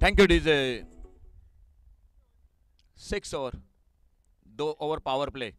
Thank you DJ. 6 over, 2 over power play.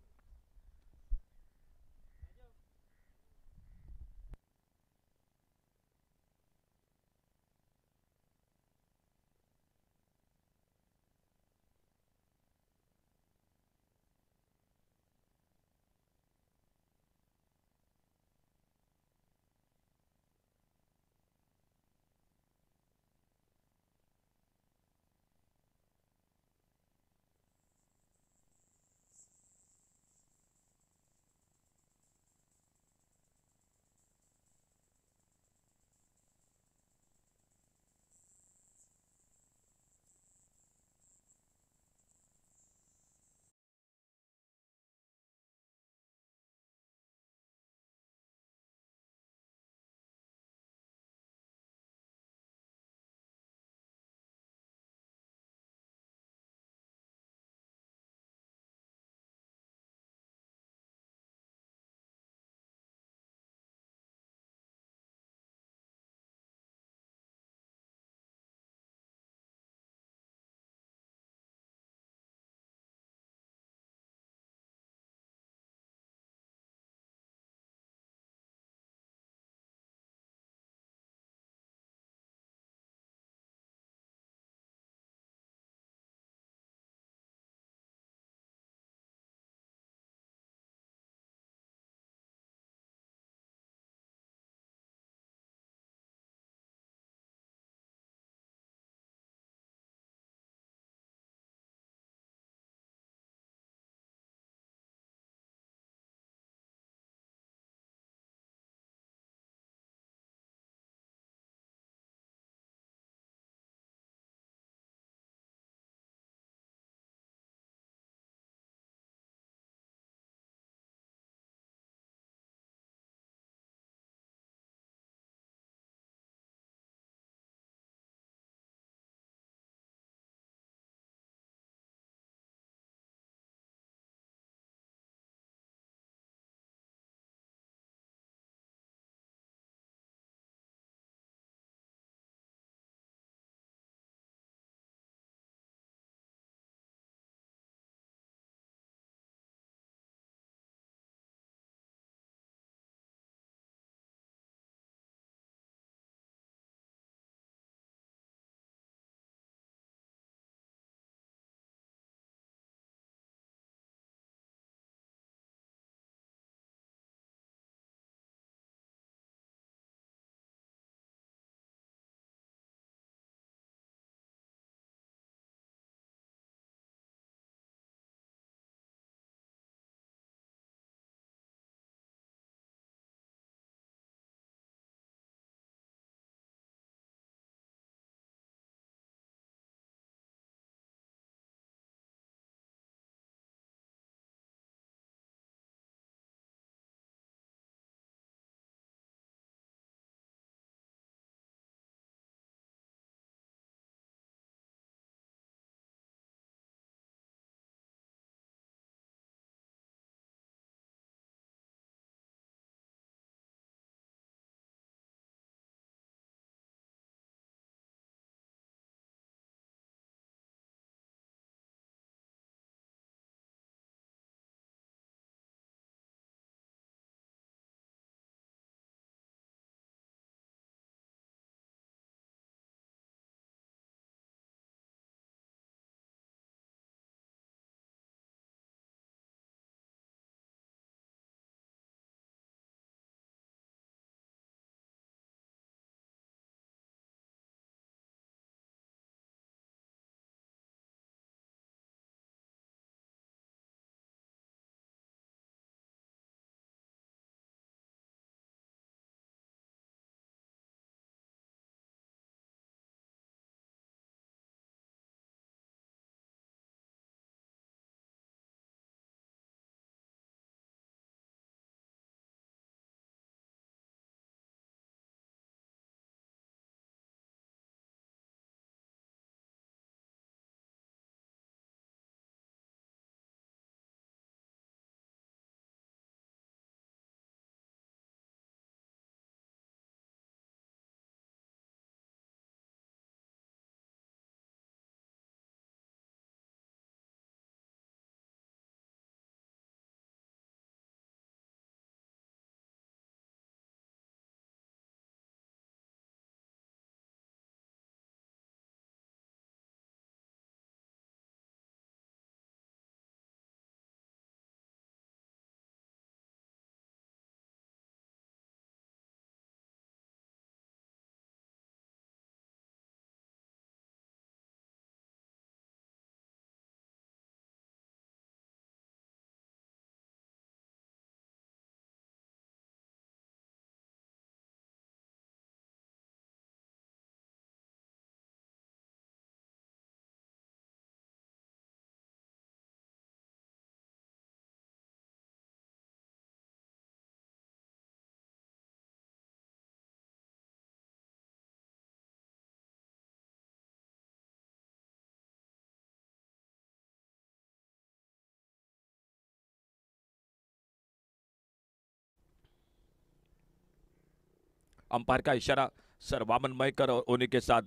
Umpire का इशारा sir Vaman Mayekar और उन्हीं के साथ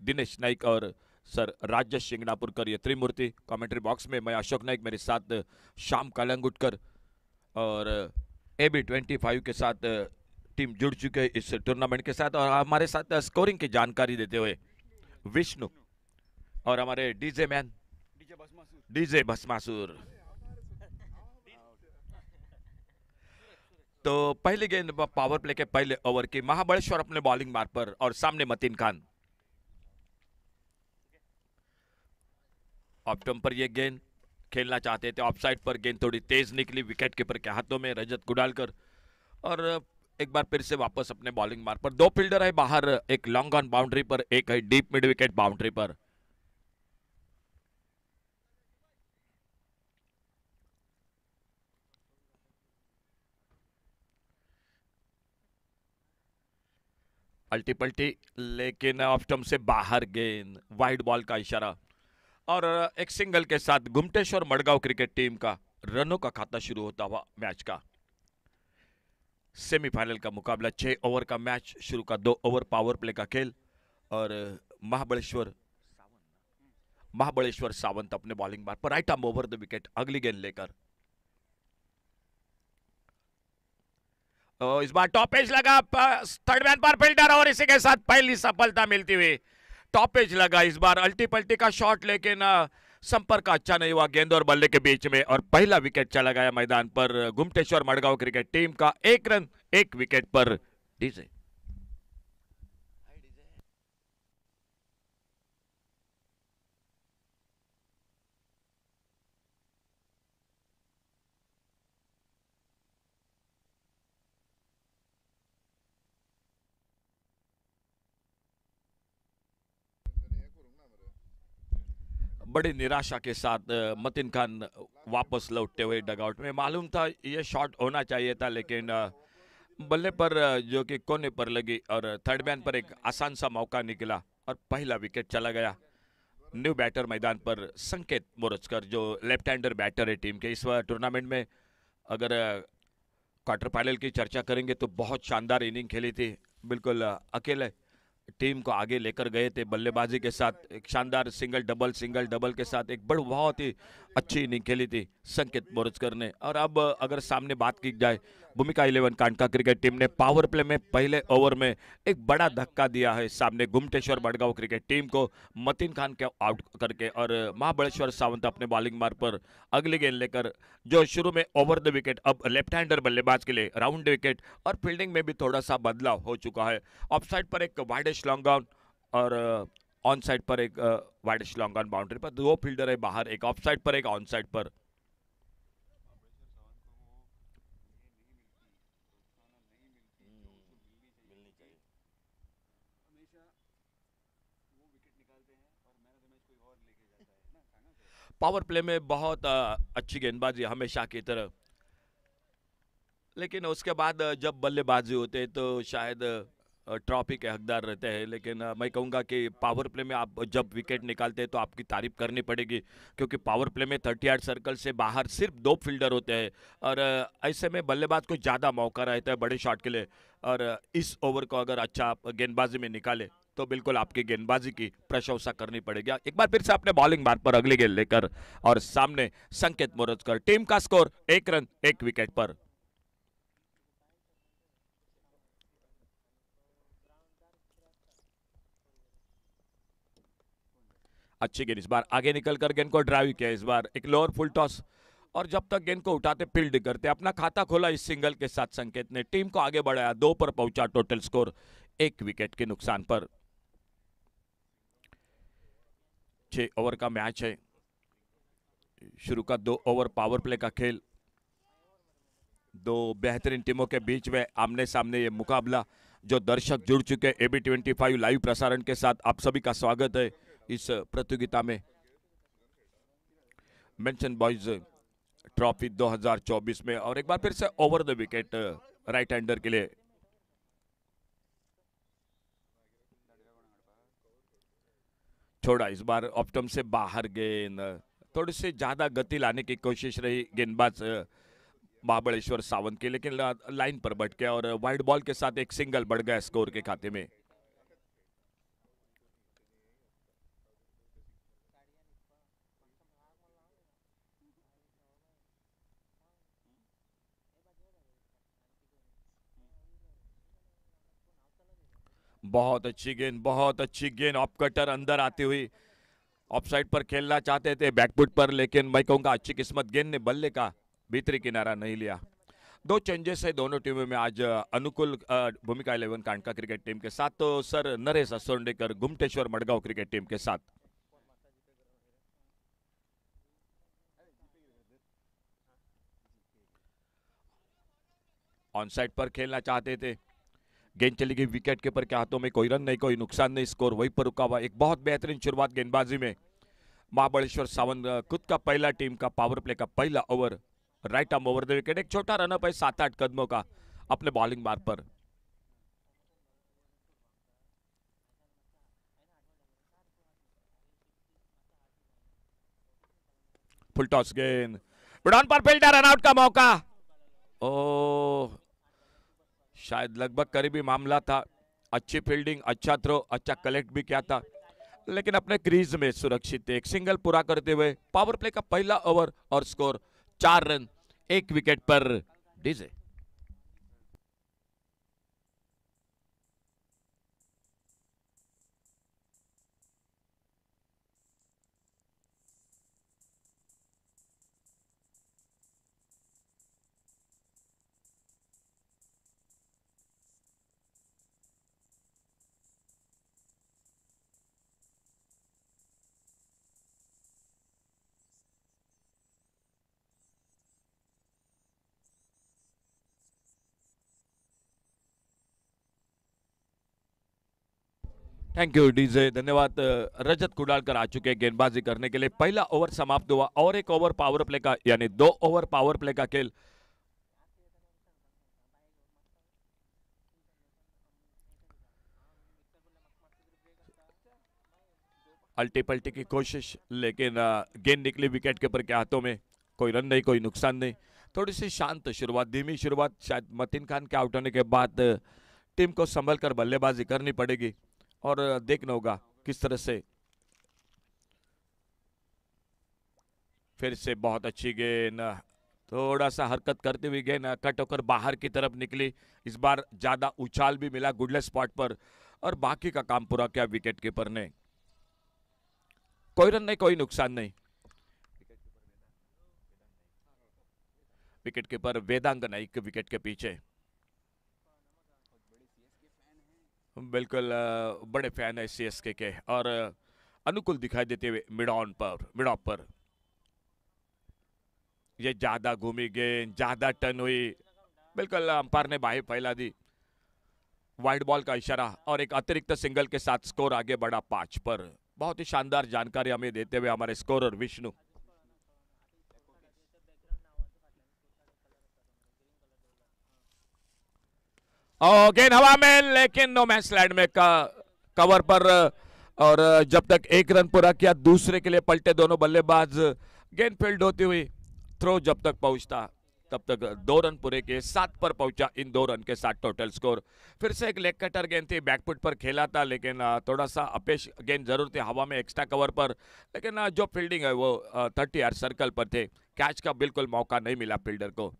दिनेश नाइक और सर राजेश शिंगणापुरकर, ये त्रिमूर्ति। कमेंट्री बॉक्स में मैं अशोक नाइक, मेरे साथ श्याम कालंगुटकर और AB25 के साथ टीम जुड़ चुके हैं इस टूर्नामेंट के साथ। और हमारे साथ स्कोरिंग की जानकारी देते हुए विष्णु और हमारे डीजे मैन डीजे भस्मासुर। तो पहली गेंद पावर प्ले के पहले ओवर की महाबलेश्वर अपने बॉलिंग मार्ग पर और सामने मतीन खान। ऑफ स्टंप पर ये गेंद खेलना चाहते थे, ऑफ साइड पर गेंद थोड़ी तेज निकली विकेट कीपर के हाथों में रजत गुडालकर। और एक बार फिर से वापस अपने बॉलिंग मार्ग पर। दो फील्डर है बाहर, एक लॉन्ग ऑन बाउंड्री पर, एक है डीप मिड विकेट बाउंड्री पर। अल्टी पल्टी लेकिन ऑफ स्टंप से बाहर गेंद, वाइड बॉल का इशारा। और एक सिंगल के साथ गुमटेश्वर मडगांव क्रिकेट टीम का रनों का खाता शुरू होता हुआ मैच का सेमीफाइनल का मुकाबला। 6 ओवर का मैच शुरू का 2 ओवर पावर प्ले का खेल। और महाबलेश्वर सावंत अपने बॉलिंग मार्ग पर, right arm over the wicket अगली गेंद लेकर। इस बार टॉप एज लगा थर्ड मैन पर फील्डर और इसी के साथ पहली सफलता मिलती हुई। टॉप एज लगा इस बार अल्टी पल्टी का शॉट, लेकिन संपर्क अच्छा नहीं हुआ गेंद और बल्ले के बीच में और पहला विकेट चला गया मैदान पर गुमटेश्वर मडगांव क्रिकेट टीम का। 1 रन 1 विकेट पर डीजे। बड़ी निराशा के साथ मतीन खान वापस लौटते हुए डगआउट में। मालूम था ये शॉट होना चाहिए था, लेकिन बल्ले पर जो कि कोने पर लगी और थर्ड मैन पर एक आसान सा मौका निकला और पहला विकेट चला गया। न्यू बैटर मैदान पर संकेत मोरजकर, जो लेफ्ट हैंडर बैटर है टीम के। इस टूर्नामेंट में अगर क्वार्टर फाइनल की चर्चा करेंगे तो बहुत शानदार इनिंग खेली थी, बिल्कुल अकेले टीम को आगे लेकर गए थे बल्लेबाजी के साथ। एक शानदार सिंगल डबल के साथ एक बहुत ही अच्छी इनिंग खेली थी संकेत मोरजकर ने। और अब अगर सामने बात की जाए, भूमिका 11 कांडका क्रिकेट टीम ने पावर प्ले में पहले ओवर में एक बड़ा धक्का दिया है सामने गुमटेश्वर मडगांव क्रिकेट टीम को, मतीन खान के आउट करके। और महाबलेश्वर सावंत अपने बॉलिंग मार्ग पर अगली गेंद लेकर, जो शुरू में ओवर द विकेट, अब लेफ्ट हैंडर बल्लेबाज के लिए राउंड विकेट। और फील्डिंग में भी थोड़ा सा बदलाव हो चुका है। ऑफ साइड पर एक वाइडिश लॉन्ग ऑन और ऑन साइड पर एक वाइडिश लॉन्ग ऑन बाउंड्री पर। 2 फील्डर है बाहर, एक ऑफ साइड पर एक ऑन साइड पर। पावर प्ले में बहुत अच्छी गेंदबाजी हमेशा की तरह, लेकिन उसके बाद जब बल्लेबाजी होते हैं तो शायद ट्रॉफी के हकदार रहते हैं। लेकिन मैं कहूँगा कि पावर प्ले में आप जब विकेट निकालते हैं तो आपकी तारीफ करनी पड़ेगी, क्योंकि पावर प्ले में 38 सर्कल से बाहर सिर्फ 2 फील्डर होते हैं और ऐसे में बल्लेबाज को ज़्यादा मौका रहता है बड़े शॉट के लिए। और इस ओवर को अगर अच्छा आप गेंदबाजी में निकाले तो बिल्कुल आपकी गेंदबाजी की प्रशंसा करनी पड़ेगी। एक बार फिर से अपने बॉलिंग मार्ग पर अगली गेंद लेकर और सामने संकेत मोरजकर। टीम का स्कोर 1 रन 1 विकेट पर। अच्छी गेंद, इस बार आगे निकलकर गेंद को ड्राइव किया। इस बार एक लोअर फुल टॉस और जब तक गेंद को उठाते फील्ड करते अपना खाता खोला इस सिंगल के साथ संकेत ने। टीम को आगे बढ़ाया, 2 पर पहुंचा, टोटल स्कोर 1 विकेट के नुकसान पर। 6 ओवर का मैच है, शुरू का 2 ओवर पावर प्ले का खेल। 2 बेहतरीन टीमों के बीच में आमने सामने ये मुकाबला, जो दर्शक जुड़ चुके AB25 लाइव प्रसारण के साथ, आप सभी का स्वागत है इस प्रतियोगिता में। मेंशन बॉयज ट्रॉफी 2024 में। और एक बार फिर से over the wicket right hander के लिए। छोड़ा इस बार ऑफ स्टंप से बाहर गेंद, थोड़ी सी ज्यादा गति लाने की कोशिश रही गेंदबाज महाबलेश्वर सावंत के, लेकिन लाइन पर बट गया और वाइड बॉल के साथ एक सिंगल बढ़ गया स्कोर के खाते में। बहुत अच्छी गेंद ऑफ कटर अंदर आती हुई। ऑफ साइड पर खेलना चाहते थे बैकफुट पर, लेकिन मैं कहूंगा अच्छी किस्मत, गेंद ने बल्ले का भीतरी किनारा नहीं लिया। दो चेंजेस है दोनों टीमों में आज। अनुकूल भूमिका 11 कांडका क्रिकेट टीम के साथ, तो sir Naresh Asondekar Gumteshwar Madgaon cricket team के साथ। ऑन साइड पर खेलना चाहते थे, गेंद चली गई विकेट कीपर के हाथों में, कोई रन नहीं कोई नुकसान नहीं, स्कोर वहीं पर रुका हुआ। एक बहुत बेहतरीन शुरुआत गेंदबाजी में महाबलेश्वर सावंत, खुद का पहला टीम का पावर प्ले का पहला over, right arm over the wicket, एक छोटा रनअप है 7-8 कदमों का अपने बॉलिंग मार्ग पर। फुल टॉस गेंद, मिड ऑन पर फील्डर, रन आउट का मौका। ओ शायद लगभग करीबी मामला था। अच्छी फील्डिंग, अच्छा थ्रो, अच्छा कलेक्ट भी किया था, लेकिन अपने क्रीज में सुरक्षित एक सिंगल पूरा करते हुए पावर प्ले का पहला ओवर और स्कोर 4 रन 1 विकेट पर डीजे। थैंक यू डीजे, धन्यवाद। रजत कुडालकर आ चुके हैं गेंदबाजी करने के लिए। पहला ओवर समाप्त हुआ और एक ओवर पावर प्ले का, यानी 2 ओवर पावर प्ले का खेल। अल्टी पल्टी की कोशिश, लेकिन गेंद निकली विकेट कीपर के हाथों में, कोई रन नहीं कोई नुकसान नहीं। थोड़ी सी शांत शुरुआत, धीमी शुरुआत, शायद मतीन खान के आउट होने के बाद टीम को संभल कर बल्लेबाजी करनी पड़ेगी और देखना होगा किस तरह से। फिर से बहुत अच्छी गेंद, थोड़ा सा हरकत करते हुए गेंद कट होकर बाहर की तरफ निकली। इस बार ज्यादा उछाल भी मिला गुडलेस स्पॉट पर और बाकी का काम पूरा किया विकेट कीपर ने। कोई रन नहीं कोई नुकसान नहीं। Wicket keeper Vedang Naik wicket के पीछे। बिल्कुल बड़े फैन है सीएसके के, और अनुकूल दिखाई देते हुए मिड ऑफ पर ये ज्यादा घूमी गेंद, ज्यादा टर्न हुई, बिल्कुल अंपायर ने बाहें फैला दी। वाइड बॉल का इशारा और एक अतिरिक्त सिंगल के साथ स्कोर आगे बढ़ा 5 पर। बहुत ही शानदार जानकारी हमें देते हुए हमारे स्कोरर विष्णु। गेंद हवा में, लेकिन नो मैच लैंड में कवर पर, और जब तक 1 रन पूरा किया दूसरे के लिए पलटे दोनों बल्लेबाज। गेंद फील्ड होती हुई थ्रो जब तक पहुंचता तब तक 2 रन पूरे किए, 7 पर पहुंचा इन 2 रन के साथ टोटल स्कोर। फिर से एक लेग कटर गेंद थी, बैकफुट पर खेला था, लेकिन थोड़ा सा अपेश गेंद जरूर थी हवा में एक्स्ट्रा कवर पर, लेकिन जो फील्डिंग है वो 30 यार्ड सर्कल पर थे, कैच का बिल्कुल मौका नहीं मिला फील्डर को।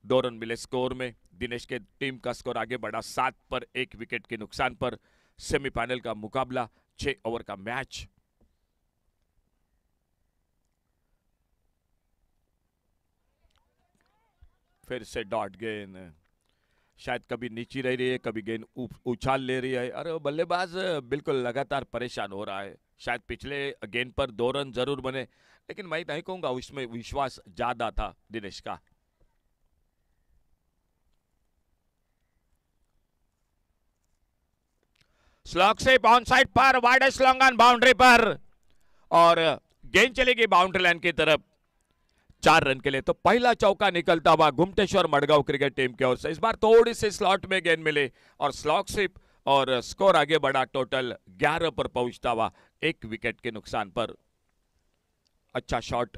2 रन मिले स्कोर में। दिनेश के टीम का स्कोर आगे बढ़ा 7 पर 1 विकेट के नुकसान पर। सेमीफाइनल का मुकाबला 6 ओवर का मैच। फिर से डॉट गेंद, शायद कभी नीची रह रही है, कभी गेंद उछाल ले रही है। अरे बल्लेबाज बिल्कुल लगातार परेशान हो रहा है। शायद पिछले गेंद पर 2 रन जरूर बने, लेकिन मैं नहीं कहूंगा उसमें विश्वास ज्यादा था दिनेश का। स्लॉग से ऑन साइड पर, वाइडेस्ट लॉन्ग ऑन बाउंड्री पर, और गेंद चलेगी बाउंड्री लाइन की तरफ 4 रन के लिए। तो पहला चौका निकलता हुआ गुमटेश्वर मडगांव क्रिकेट टीम की ओर से। इस बार थोड़ी सी स्लॉट में गेंद मिले और स्लॉग सिप, और स्कोर आगे बढ़ा टोटल 11 पर पहुंचता हुआ 1 विकेट के नुकसान पर। अच्छा शॉट,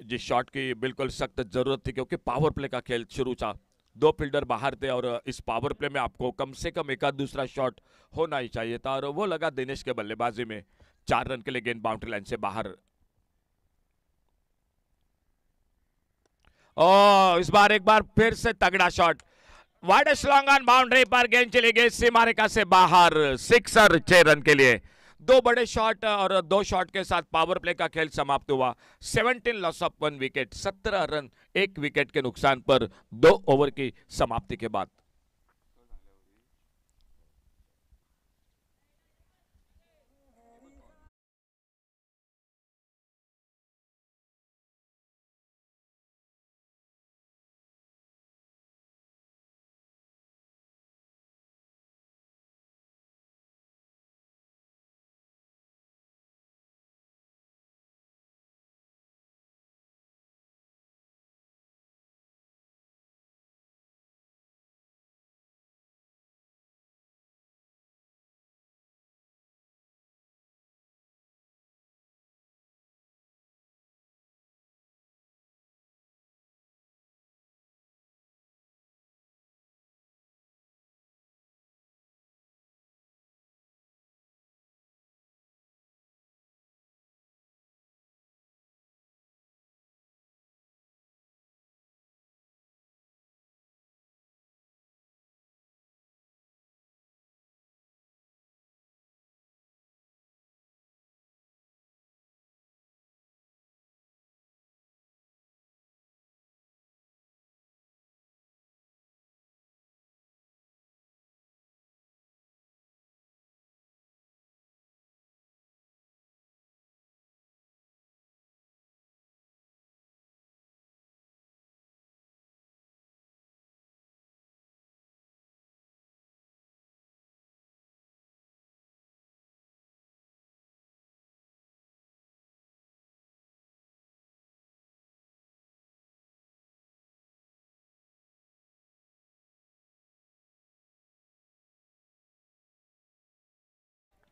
जिस शॉट की बिल्कुल सख्त जरूरत थी, क्योंकि पावर प्ले का खेल शुरू था, दो फील्डर बाहर थे और इस पावर प्ले में आपको कम से कम एक आध दूसरा शॉट होना ही चाहिए था, और वो लगा दिनेश के बल्लेबाजी में। 4 रन के लिए गेंद बाउंड्री लाइन से बाहर। ओ इस बार एक बार फिर से तगड़ा shot, wide long on boundary पर गेंद चली गई सीमा रेखा से बाहर, सिक्सर 6 रन के लिए। दो बड़े शॉट और दो शॉट के साथ पावर प्ले का खेल समाप्त हुआ। 17 loss of 1 wicket, 17 run 1 wicket के नुकसान पर 2 ओवर की समाप्ति के बाद।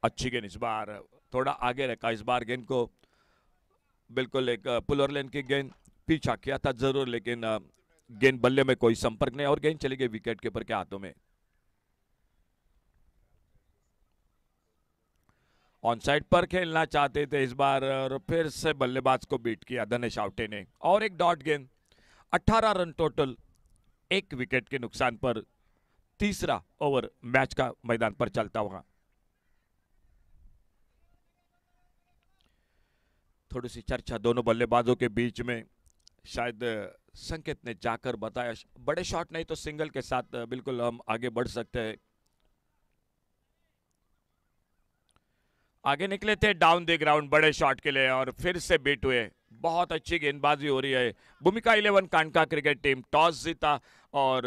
अच्छी गेंद इस बार, थोड़ा आगे रखा इस बार गेंद को, बिल्कुल एक पुलर लेन की गेंद, पीछा किया था जरूर, लेकिन गेंद बल्ले में कोई संपर्क नहीं और गेंद चली गई विकेट कीपर के हाथों में। ऑन साइड पर खेलना चाहते थे इस बार, और फिर से बल्लेबाज को बीट किया दिनेश आवटे ने, और एक डॉट गेंद। 18 रन टोटल, 1 विकेट के नुकसान पर तीसरा ओवर मैच का मैदान पर चलता हुआ। थोड़ी सी चर्चा दोनों बल्लेबाजों के बीच में, शायद संकेत ने जाकर बताया बड़े शॉट नहीं तो सिंगल के साथ बिल्कुल हम आगे बढ़ सकते हैं। आगे निकले थे डाउन द ग्राउंड बड़े शॉट के लिए, और फिर से बीट हुए। बहुत अच्छी गेंदबाजी हो रही है। भूमिका 11 कांडका क्रिकेट टीम टॉस जीता और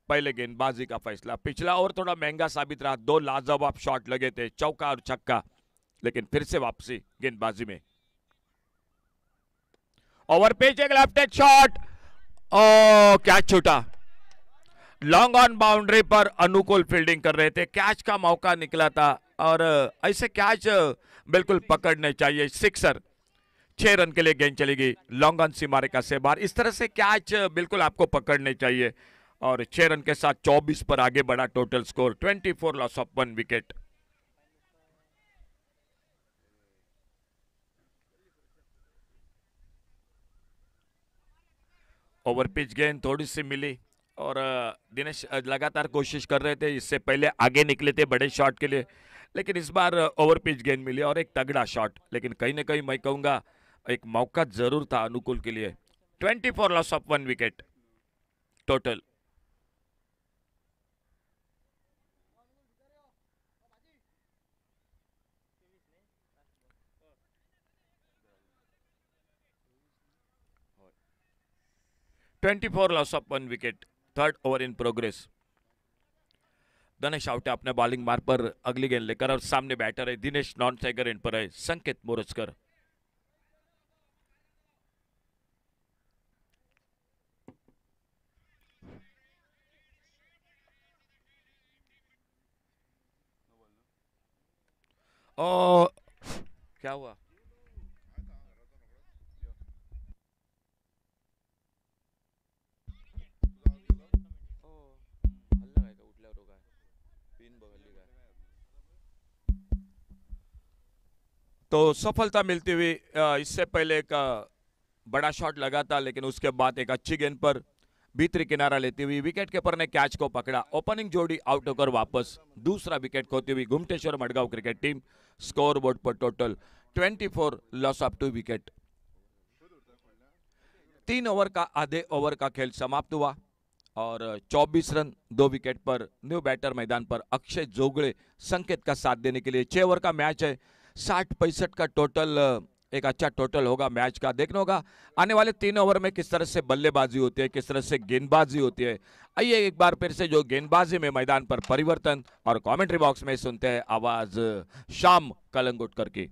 पहले गेंदबाजी का फैसला। पिछला ओवर थोड़ा महंगा साबित रहा, दो लाजवाब शॉट लगे थे, चौका और छक्का, लेकिन फिर से वापसी गेंदबाजी में। ओवर पेच एक लेफ्ट हैंड शॉट, ओ कैच छूटा। लॉन्ग ऑन बाउंड्री पर अनुकूल फील्डिंग कर रहे थे, कैच का मौका निकला था, और ऐसे कैच बिल्कुल पकड़ने चाहिए। सिक्सर, 6 रन के लिए गेंद चली गई लॉन्ग ऑन सीमा रेखा से बाहर। इस तरह से कैच बिल्कुल आपको पकड़ने चाहिए, और 6 रन के साथ 24 पर आगे बढ़ा total score, 24 loss of 1 wicket. Over pitch गेंद थोड़ी सी मिली, और दिनेश लगातार कोशिश कर रहे थे, इससे पहले आगे निकले थे बड़े शॉट के लिए, लेकिन इस बार ओवर पिच गेंद मिली और एक तगड़ा शॉट। लेकिन कहीं ना कहीं मैं कहूंगा एक मौका जरूर था अनुकूल के लिए। 24 loss of 1 wicket total. 24 loss of 1 wicket, third over in progress. Dinesh Awate अपने बॉलिंग मार्ग पर अगली गेंद लेकर, और सामने बैटर है दिनेश, नॉन स्ट्राइकर एंड पर है संकेत मोरजकर। ओ क्या हुआ? तो सफलता मिलती हुई इससे पहले एक बड़ा शॉट लगा था, लेकिन उसके बाद एक अच्छी गेंद पर भीतरी किनारा लेती हुई विकेट कीपर ने कैच को पकड़ा। ओपनिंग जोड़ी आउट होकर वापस दूसरा विकेट खोती हुई Ghumteshwar Madgaon cricket team score board पर total 24, loss of 2 wicket. 3 over का आधे ओवर का खेल समाप्त हुआ और 24 रन 2 विकेट पर न्यू बैटर मैदान पर अक्षय जोगड़े संकेत का साथ देने के लिए। 6 ओवर का मैच है, 60-65 का टोटल, एक अच्छा टोटल होगा मैच का। देखना होगा आने वाले 3 ओवर में किस तरह से बल्लेबाजी होती है, किस तरह से गेंदबाजी होती है। आइए एक बार फिर से जो गेंदबाजी में मैदान पर परिवर्तन और कमेंट्री बॉक्स में सुनते हैं आवाज शाम कलंगुटकर की।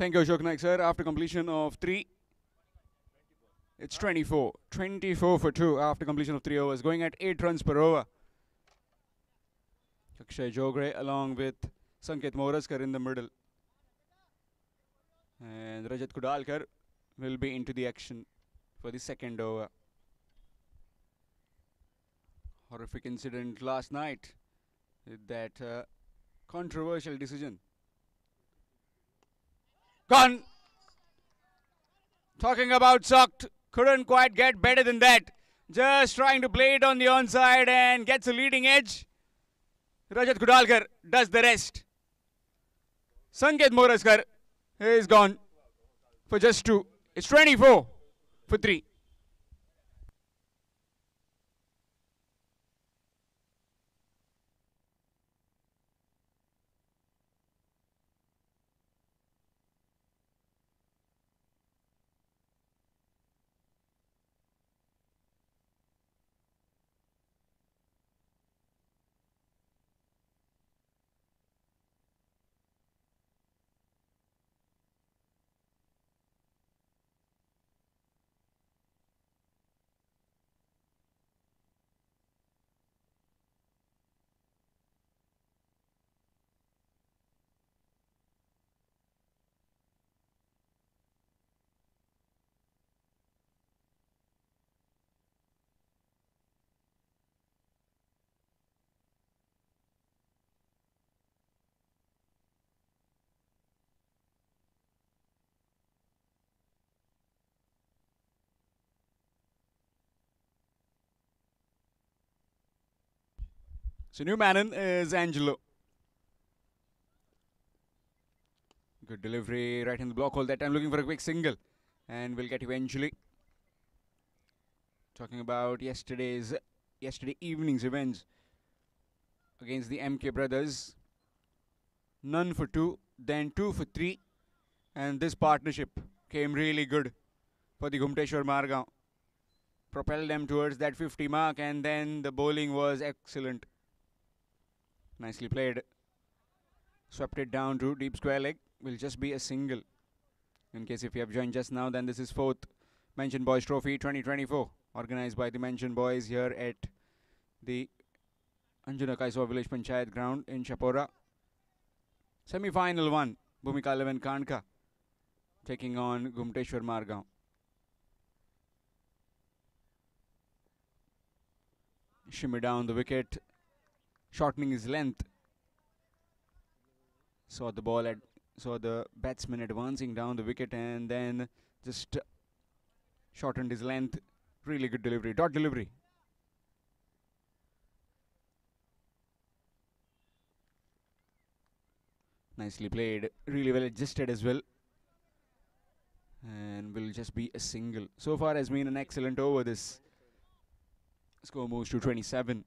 Thank you, Ashok Naik, sir. After completion of 3, it's 24. 24 for 2 after completion of 3 overs, going at 8 runs per over. Akshay Jogre along with Sanket Moraskar in the middle. And Rajat Kudalkar will be into the action for the second over. Horrific incident last night with that controversial decision. Gone! Talking about sucked, couldn't quite get better than that. Just trying to play it on the onside and gets a leading edge. Rajat Kudalkar does the rest. Sanket Moraskar is gone for just 2. It's 24 for 3. So new man is Angelo. Good delivery right in the block hole that time, looking for a quick single, and we'll get eventually. Talking about yesterday evening's events against the MK brothers. None for 2, then 2 for 3, and this partnership came really good for the Ghumteshwar Margaon. Propelled them towards that 50 mark, and then the bowling was excellent. Nicely played. Swept it down to deep square leg. Will just be a single. In case if you have joined just now, then this is 4th Mention Boys Trophy 2024, organized by the Mention Boys here at the Anjuna Kaiswa Village Panchayat ground in Chapora. Semi-final 1, Bhumika 11 Kanka taking on Ghumteshwar Margaon. Shimmy down the wicket, shortening his length. Saw the batsman advancing down the wicket and then just shortened his length. Really good delivery, dot delivery. Nicely played, really well adjusted as well. And will just be a single. So far has been an excellent over. This score moves to 27.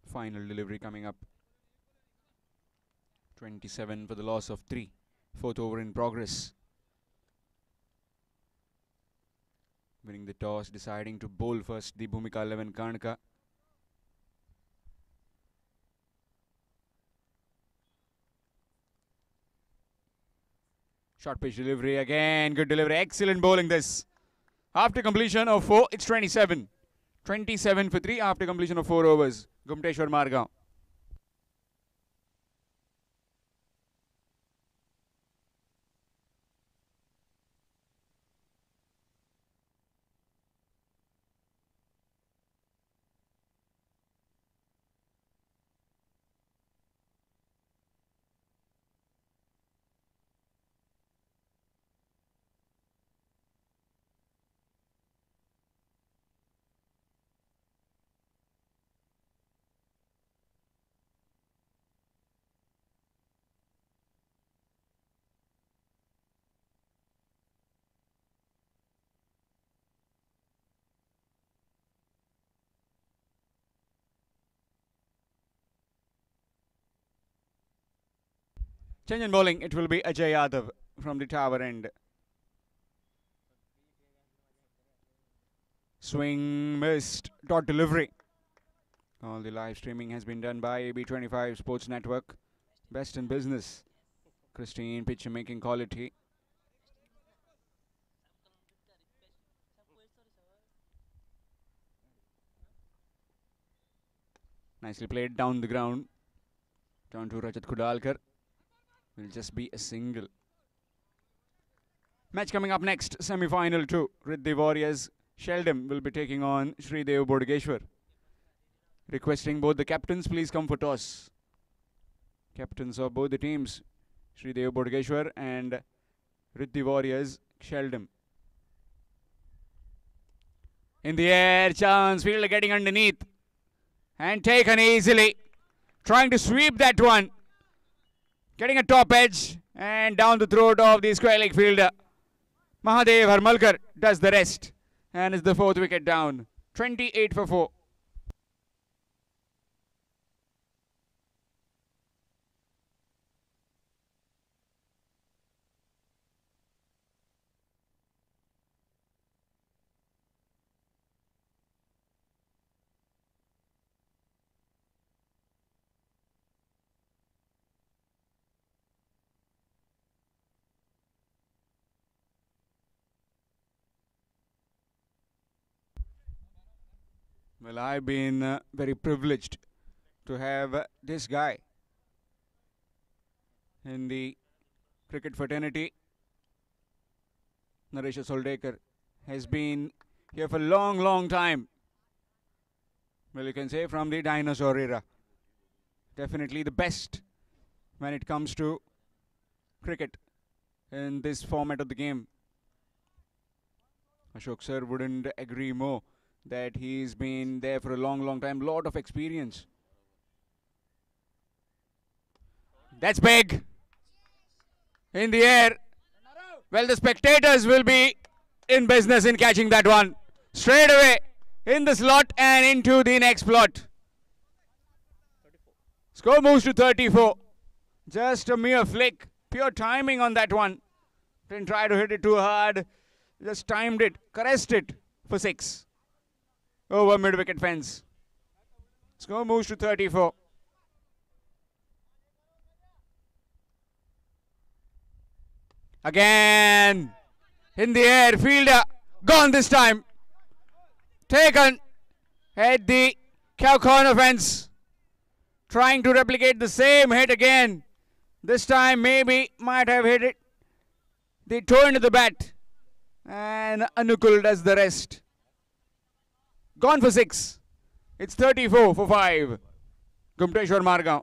Final delivery coming up. 27 for the loss of 3. 4th over in progress. Winning the toss, deciding to bowl first, the Bhumika 11 Karnaka. Short pitch delivery again. Good delivery. Excellent bowling this. After completion of 4, it's 27. 27 for 3 after completion of 4 overs. Gumteshwar Margaon. Change in bowling, it will be Ajay Yadav from the tower end. Swing missed. Dot delivery. All the live streaming has been done by AB25 Sports Network. Best in business. Christine pitch making quality. Nicely played down the ground. Down to Rajat Kudalkar. Will just be a single. Match coming up next, semi-final 2. Riddhi Warriors Sheldon will be taking on Sridev Bodageshwar. Requesting both the captains, please come for toss. Captains of both the teams, Sridev Bodageshwar and Riddhi Warriors Sheldon. In the air, chance, fielder getting underneath. And taken easily. Trying to sweep that one. Getting a top edge and down the throat of the square leg fielder. Mahadev Harmalkar does the rest and is the 4th wicket down. 28 for 4. Well, I've been very privileged to have this guy in the cricket fraternity. Naresh Soldekar has been here for a long time. Well, you can say from the dinosaur era. Definitely the best when it comes to cricket in this format of the game. Ashok sir wouldn't agree more that he's been there for a long time. Lot of experience. That's big. In the air. Well, the spectators will be in business in catching that one. Straight away in the slot and into the next plot. Score moves to 34. Just a mere flick. Pure timing on that one. Didn't try to hit it too hard. Just timed it. Caressed it for 6. Over mid-wicket fence. Score moves to 34. Again. In the air. Fielder. Gone this time. Taken at the cow corner fence. Trying to replicate the same hit again. This time maybe might have hit it. The toe into the bat. And Anukul does the rest. Gone for 6. It's 34 for 5. Gumteshwar Margaon.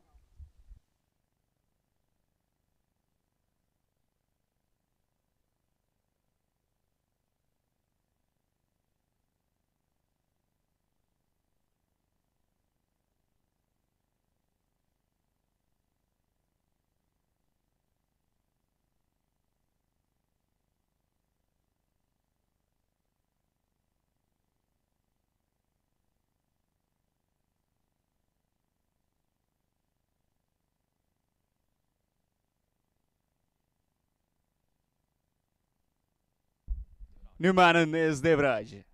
Newman is Devraj.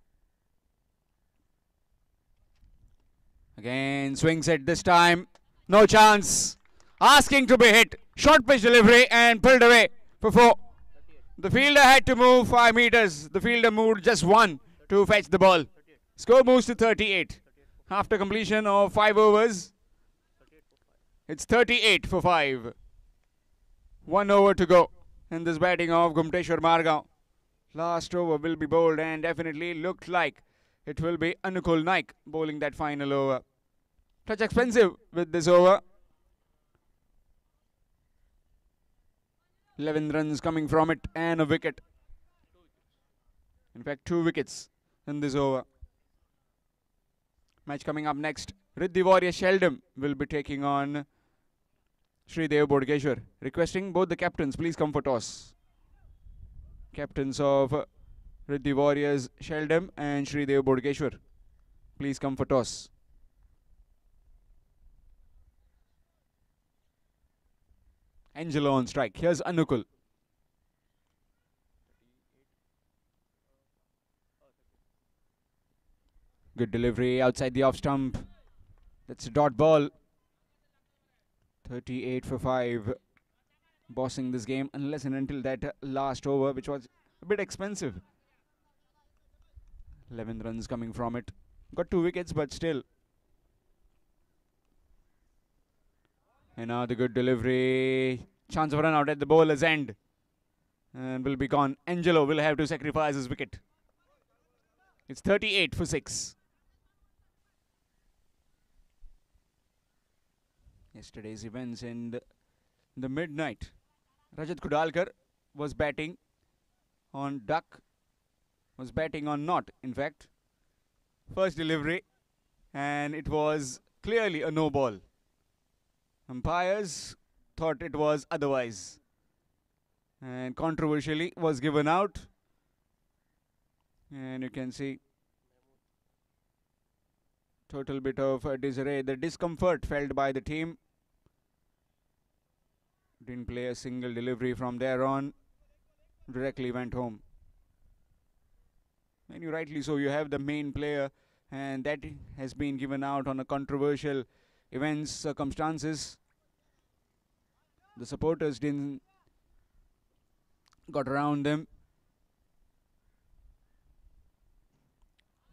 Again, swings it this time. No chance. Asking to be hit. Short pitch delivery and pulled away for 4. The fielder had to move 5 meters. The fielder moved just 1 to fetch the ball. Score moves to 38. After completion of 5 overs, it's 38 for 5. 1 over to go. And this batting of Gumteshwar Margaon. Last over will be bowled and definitely looked like it will be Anukul Naik bowling that final over. Touch expensive with this over. 11 runs coming from it and a wicket. In fact, 2 wickets in this over. Match coming up next. Riddhi Warrior Sheldon will be taking on Sridev Bodkeshwar. Requesting both the captains, please come for toss. Captains of Riddhi Warriors Sheldon and Sridev Bodkeshwar, please come for toss. Angelo on strike. Here's Anukul. Good delivery outside the off stump. That's a dot ball. 38 for 5. Bossing this game unless and until that last over, which was a bit expensive. 11 runs coming from it. Got 2 wickets, but still. And now the good delivery. Chance of run out at the bowler's end. And will be gone. Angelo will have to sacrifice his wicket. It's 38 for 6. Yesterday's events in the midnight. Rajat Kudalkar was batting on duck. Was batting on not, in fact. First delivery. And it was clearly a no ball. Umpires thought it was otherwise. And controversially was given out. And you can see total bit of disarray. The discomfort felt by the team. Didn't play a single delivery from there on. Directly went home. And you rightly so, you have the main player, and that has been given out on a controversial events circumstances. The supporters didn't got around them.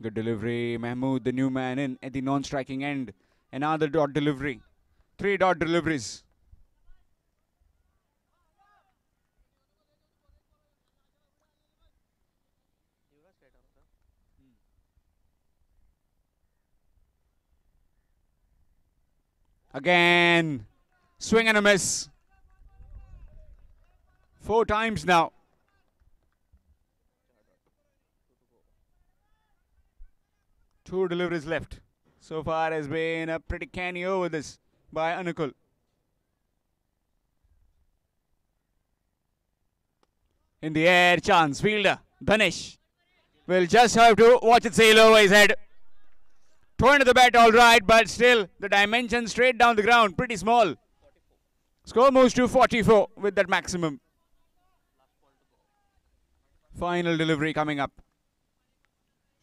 Good delivery. Mahmood, the new man in at the non-striking end. Another dot delivery. 3 dot deliveries. Again. Swing and a miss. 4 times now. Two deliveries left. So far has been a pretty canny over this by Anukul. In the air, chance. Fielder, Dhanesh, will just have to watch it sail over his head. Throw into the bat all right, but still the dimension straight down the ground, pretty small. Score moves to 44 with that maximum. Final delivery coming up.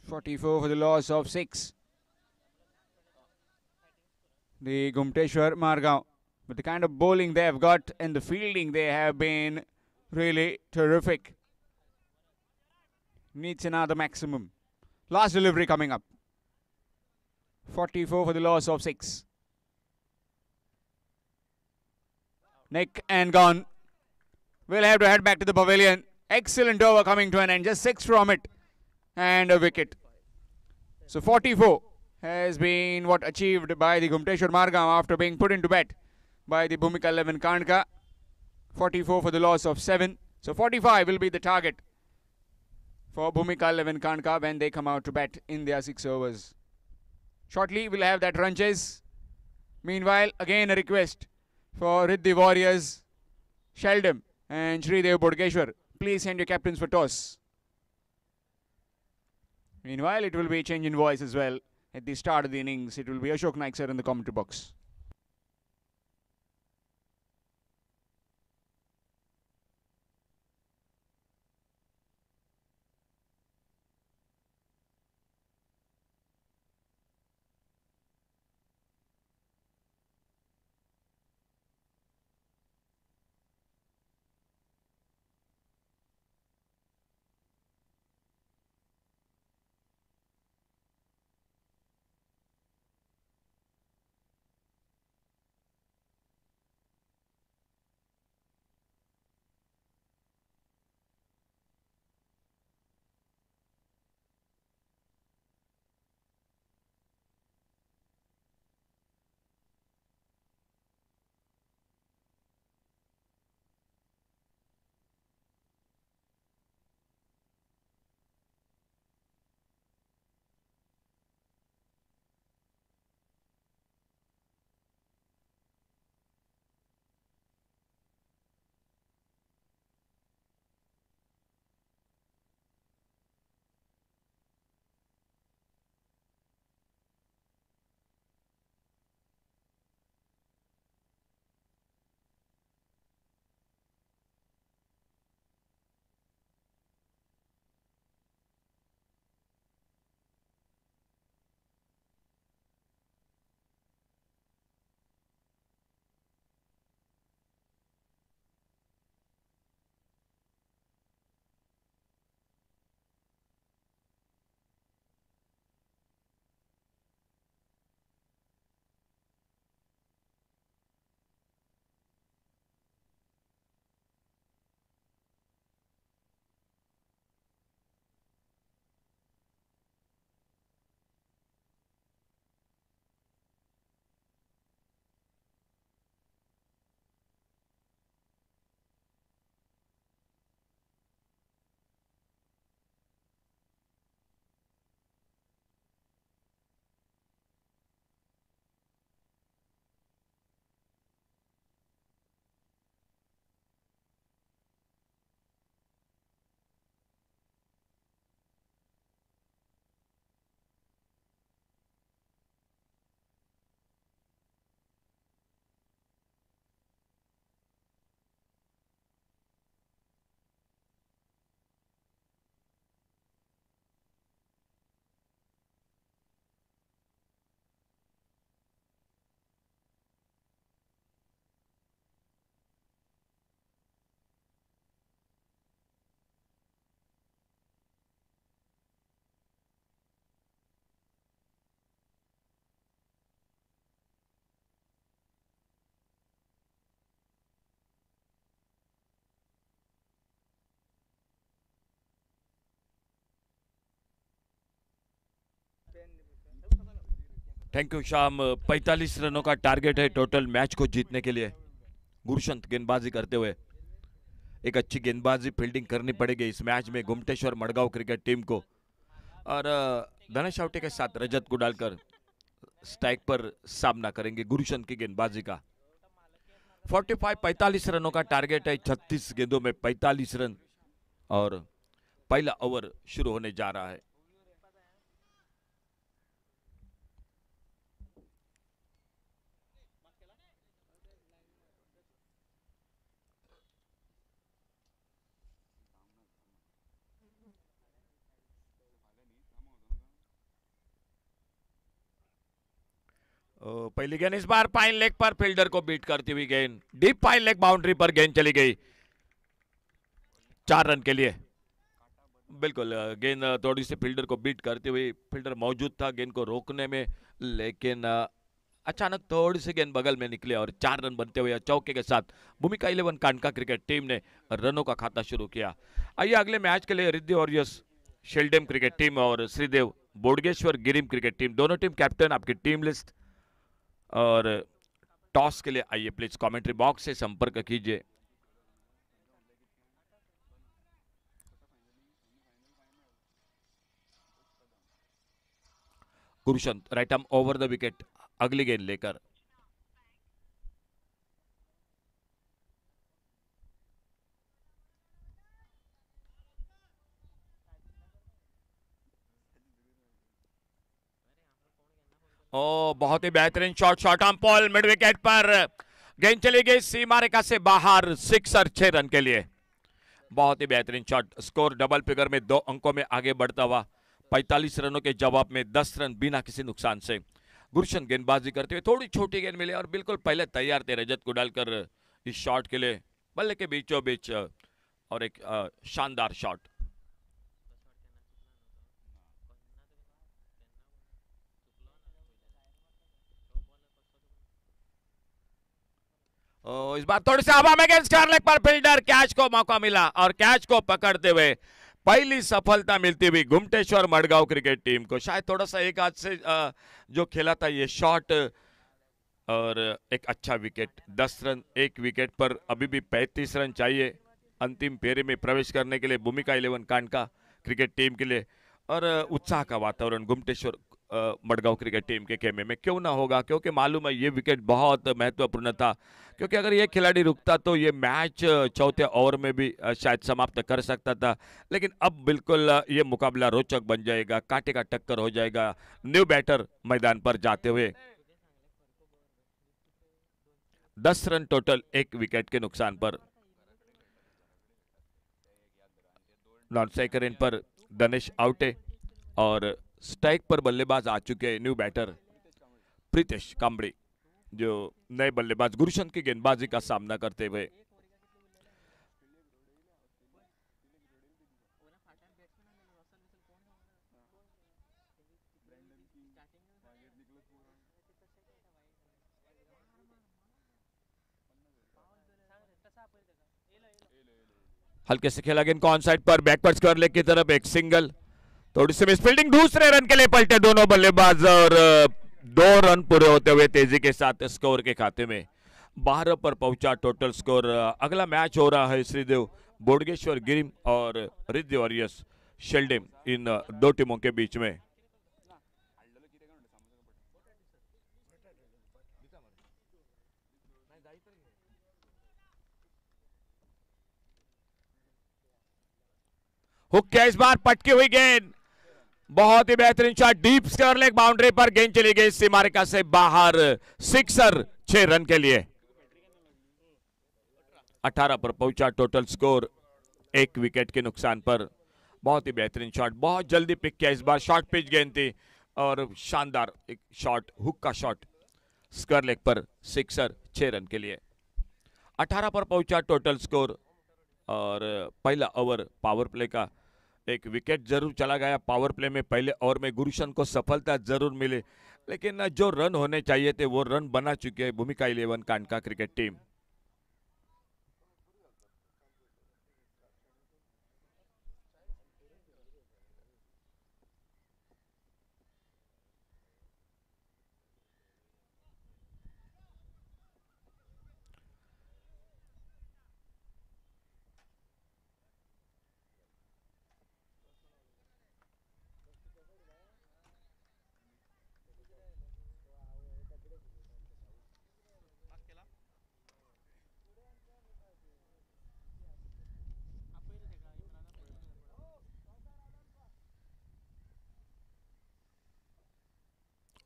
44 for the loss of 6. The Gumteshwar Margaon. With the kind of bowling they have got and the fielding, they have been really terrific. Needs another maximum. Last delivery coming up. 44 for the loss of 6. Nick and gone. We'll have to head back to the pavilion. Excellent over coming to an end. Just 6 from it. And a wicket. So 44 has been what achieved by the Gumteshwar Margaon after being put into bat by the Bhumika 11 Karnka. 44 for the loss of 7. So 45 will be the target for Bhumika 11 Karnka when they come out to bat in their 6 overs. Shortly we'll have that run chase. Meanwhile, again a request for Riddhi Warriors, Sheldon and Sridev Bodkeshwar. Please send your captains for toss. Meanwhile, it will be a change in voice as well. At the start of the innings, it will be Ashok Naik sir in the commentary box. Thank you शाम। 45 रनों का target है total match को जीतने के लिए। गुरशंत गेंदबाजी करते हुए, एक अच्छी गेंदबाजी फील्डिंग करनी पड़ेगी इस मैच में गुमटेश्वर मडगांव क्रिकेट टीम को। और धनेश आवटे के साथ रजत को डालकर स्ट्राइक पर सामना करेंगे गुरशंत की गेंदबाजी का। 45 रनों का टारगेट है, 36 गेंदों में 45 रन। और पहला ओवर शुरू होने जा रहा है। पहली गेंद इस बार पाइन लेग पर, फील्डर को बीट करती हुई गेंद डीप पाइन लेग बाउंड्री पर गेंद चली गई 4 रन के लिए। बिल्कुल गेंद थोड़ी सी फील्डर को बीट करते हुए, फील्डर मौजूद था गेंद को रोकने में, लेकिन अचानक थोड़ी सी गेंद बगल में निकले और 4 रन बनते हुए चौके के साथ भूमिका 11 कानका क्रिकेट टीम ने रनों का खाता शुरू किया। आइए अगले मैच के लिए Riddhi Warriors Sheldem cricket team और श्रीदेव बोडगेश्वर गिरिम क्रिकेट टीम, दोनों टीम कैप्टन, आपकी टीम लिस्ट और टॉस के लिए आइए प्लीज कमेंट्री बॉक्स से संपर्क कीजिए। Gurshant right arm over the wicket, अगली गेंद लेकर। ओ बहुत ही बेहतरीन shot, shot on pull mid wicket पर गेंद चली गई सीमा रेखा से बाहर, सिक्सर 6 रन के लिए। बहुत ही बेहतरीन शॉट, स्कोर डबल फिगर में 2 अंकों में आगे बढ़ता हुआ 45 रनों के जवाब में 10 रन बिना किसी नुकसान से। गुरशन गेंदबाजी करते हुए थोड़ी छोटी गेंद मिली और बिल्कुल पहले तैयार थे रजत को डालकर इस शॉट के लिए, बल्ले के बीचों बीच और एक शानदार शॉट। इस बार थोड़ी सी हवा में गेंद स्क्वायर लेग पर, फील्डर कैच को मौका मिला और कैच को पकड़ते हुए पहली सफलता मिलती हुई गुमटेश्वर मडगांव क्रिकेट टीम को। शायद थोड़ा सा एक हाथ से जो खेला था ये शॉट और एक अच्छा विकेट, 10 रन एक विकेट पर, अभी भी 35 रन चाहिए अंतिम फेरे में प्रवेश करने के लिए भूमिका 11 कानका क्रिकेट टीम के लिए। और उत्साह का वातावरण गुमटेश्वर मडगांव क्रिकेट टीम के खेमे में क्यों ना होगा, क्योंकि मालूम है ये विकेट बहुत महत्वपूर्ण था, क्योंकि अगर ये खिलाड़ी रुकता तो ये मैच चौथे ओवर में भी शायद समाप्त कर सकता था। लेकिन अब बिल्कुल ये मुकाबला रोचक बन जाएगा, कांटे का टक्कर हो जाएगा न्यू बैटर मैदान पर जाते हुए। 10 रन टोटल एक विकेट के नुकसान पर। नॉन स्ट्राइकर इन पर धनेश आउटे और स्ट्राइक पर बल्लेबाज आ चुके न्यू बैटर प्रीतेश कांबड़ी, जो नए बल्लेबाज गुरशंत की गेंदबाजी का सामना करते हुए। हल्के से खेला गेंद को ऑन साइड पर, बैकवर्ड स्क्वायर लेग की तरफ एक सिंगल, थोड़ी सी मिस फील्डिंग, दूसरे रन के लिए पलटे दोनों बल्लेबाज और 2 रन पूरे होते हुए तेजी के साथ स्कोर के खाते में 12 पर पहुंचा टोटल स्कोर। अगला मैच हो रहा है श्रीदेव बोडगेश्वर गिरिम और रिद्धि वॉरियर्स शेल्डेम, इन दो टीमों के बीच में। हुक किया इस बार, पटकी हुई गेंद, बहुत ही बेहतरीन shot, deep square leg boundary पर गेंद चली गई सीमा रेखा से बाहर, सिक्सर 6 रन के लिए। 18 पर पहुंचा टोटल स्कोर एक विकेट के नुकसान पर। बहुत ही बेहतरीन शॉट, बहुत जल्दी पिक किया इस बार, शॉर्ट पिच गेंद थी और शानदार एक शॉट, हुक का शॉट, स्क्वायर लेग पर सिक्सर 6 रन के लिए। 18 पर पहुंचा टोटल स्कोर और पहला ओवर पावर प्ले का, एक विकेट जरूर चला गया पावर प्ले में, पहले ओवर में गुरशन को सफलता जरूर मिली, लेकिन जो रन होने चाहिए थे वो रन बना चुके हैं भूमिका 11 कानका क्रिकेट टीम।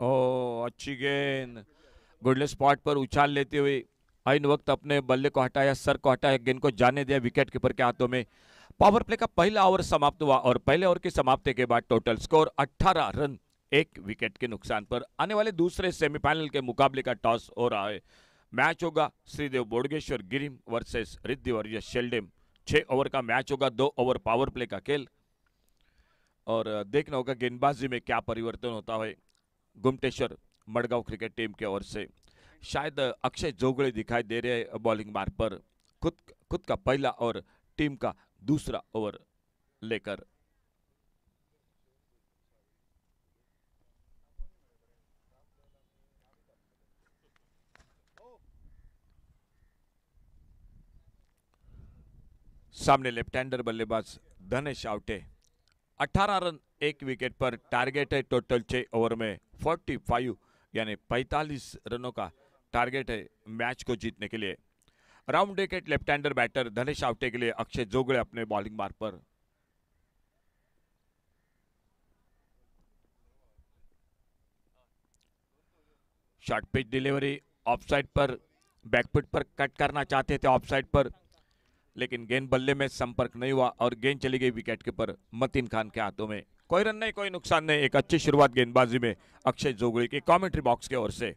ओ अच्छी गेंद, गुडले स्पॉट पर उछाल लेते हुए आइन वक्त अपने बल्ले को हटाया, सर को हटाया, गेंद को जाने दिया विकेट कीपर के हाथों में। पावर प्ले का पहला ओवर समाप्त हुआ और पहले ओवर की समाप्ति के बाद टोटल स्कोर 18 रन, एक विकेट के नुकसान पर। आने वाले दूसरे सेमीफाइनल के मुकाबले का टॉस हो रहा है। मैच होगा श्रीदेव बोडगेश्वर गिरिम वर्सेस रिद्धि वर्य शेल्डेम। 6 ओवर का मैच होगा, 2 ओवर पावर प्ले का खेल, और देखना होगा गेंदबाजी में क्या परिवर्तन होता है। गुमटेश्वर मडगांव क्रिकेट टीम की ओर से शायद अक्षय जोगड़े दिखाई दे रहे हैं बॉलिंग मार्ग पर, खुद का पहला और टीम का दूसरा ओवर लेकर। सामने लेफ्ट हैंडर बल्लेबाज धनेश आवटे। 18 रन, एक विकेट पर। टारगेट है टोटल 6 ओवर में 45 यानी 45 रनों का टारगेट है मैच को जीतने के लिए। Round wicket left hander batter Dhanesh Awate के लिए अक्षय जोगड़े अपने बॉलिंग मार्ग पर। शॉर्ट पिच डिलीवरी ऑफसाइड पर, बैकफुट पर कट करना चाहते थे ऑफसाइड पर, लेकिन गेंद बल्ले में संपर्क नहीं हुआ और गेंद चली गई विकेट कीपर मतीन खान के हाथों में। कोई रन नहीं, कोई नुकसान नहीं। एक अच्छी शुरुआत गेंदबाजी में अक्षय जोगड़ी की कमेंट्री बॉक्स की ओर से।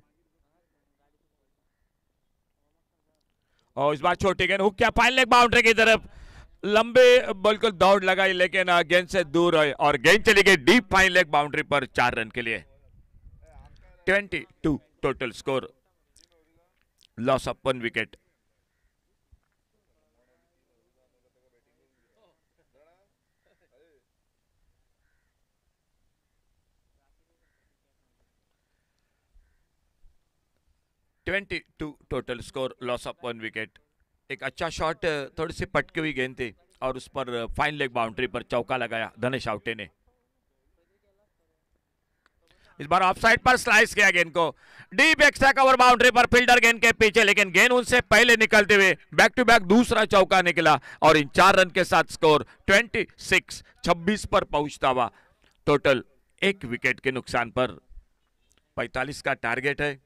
और इस बार छोटी गेंद हुक किया फाइन लेग बाउंड्री की तरफ, लंबे बिल्कुल दौड़ लगाई लेकिन गेंद से दूर है और गेंद चली गई डीप फाइन लेग बाउंड्री पर 4 रन के लिए। 22 total score, loss of 1 wicket. Total score, loss of 1 wicket. एक अच्छा शॉट, थोड़ी सी पटकी हुई गेंद थी और उस पर फाइन लेग बाउंड्री पर चौका लगाया धनेश आवटे ने। इस बार ऑफसाइड पर स्लाइस किया गेंद को, डीप एक्स्ट्रा कवर बाउंड्री पर, फील्डर गेंद के पीछे, लेकिन गेंद उनसे पहले निकलते हुए बैक टू बैक दूसरा चौका निकला और इन 4 रन के साथ स्कोर 26 पर पहुंचता हुआ टोटल 1 विकेट के नुकसान पर। 45 का टारगेट है।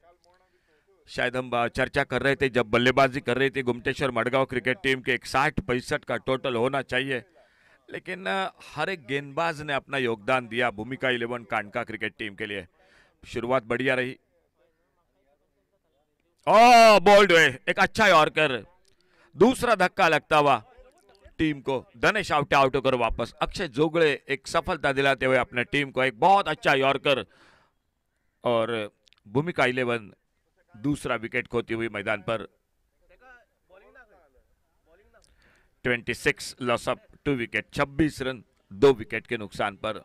शायद हम चर्चा कर रहे थे जब बल्लेबाजी कर रहे थे गुमटेश्वर मडगांव क्रिकेट टीम के, एक 60-65 का टोटल होना चाहिए, लेकिन हर एक गेंदबाज ने अपना योगदान दिया भूमिका 11 कांडका क्रिकेट टीम के लिए। शुरुआत बढ़िया रही। ओ बोल्ड हुए, एक अच्छा यॉर्कर, दूसरा धक्का लगता हुआ टीम को। धनेश आवटे आउट होकर वापस, अक्षय जोगड़े एक सफलता दिलाते हुए अपने टीम को एक बहुत अच्छा यॉर्कर, और भूमिका 11 दूसरा विकेट खोती हुई मैदान पर। 26 loss of 2 wicket, 26 run 2 wicket के नुकसान पर।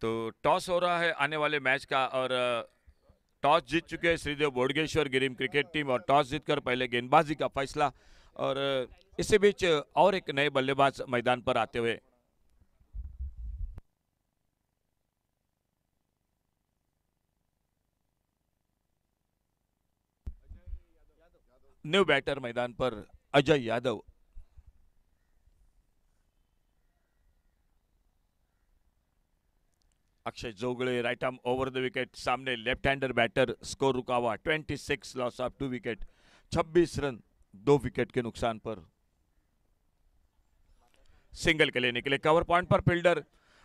तो टॉस हो रहा है आने वाले मैच का, और टॉस जीत चुके हैं श्रीदेव बोडगेश्वर गिरिम क्रिकेट टीम, और टॉस जीतकर पहले गेंदबाजी का फैसला, और इसी बीच और एक नए बल्लेबाज मैदान पर आते हुए। न्यू बैटर मैदान पर Ajay Yadav. Akshay Jogade right arm over the wicket, सामने लेफ्ट हैंडर बैटर, स्कोर रुका हुआ 26 loss of 2 wicket, 26 run 2 wicket के नुकसान पर। सिंगल के लिए निकले कवर पॉइंट पर फील्डर,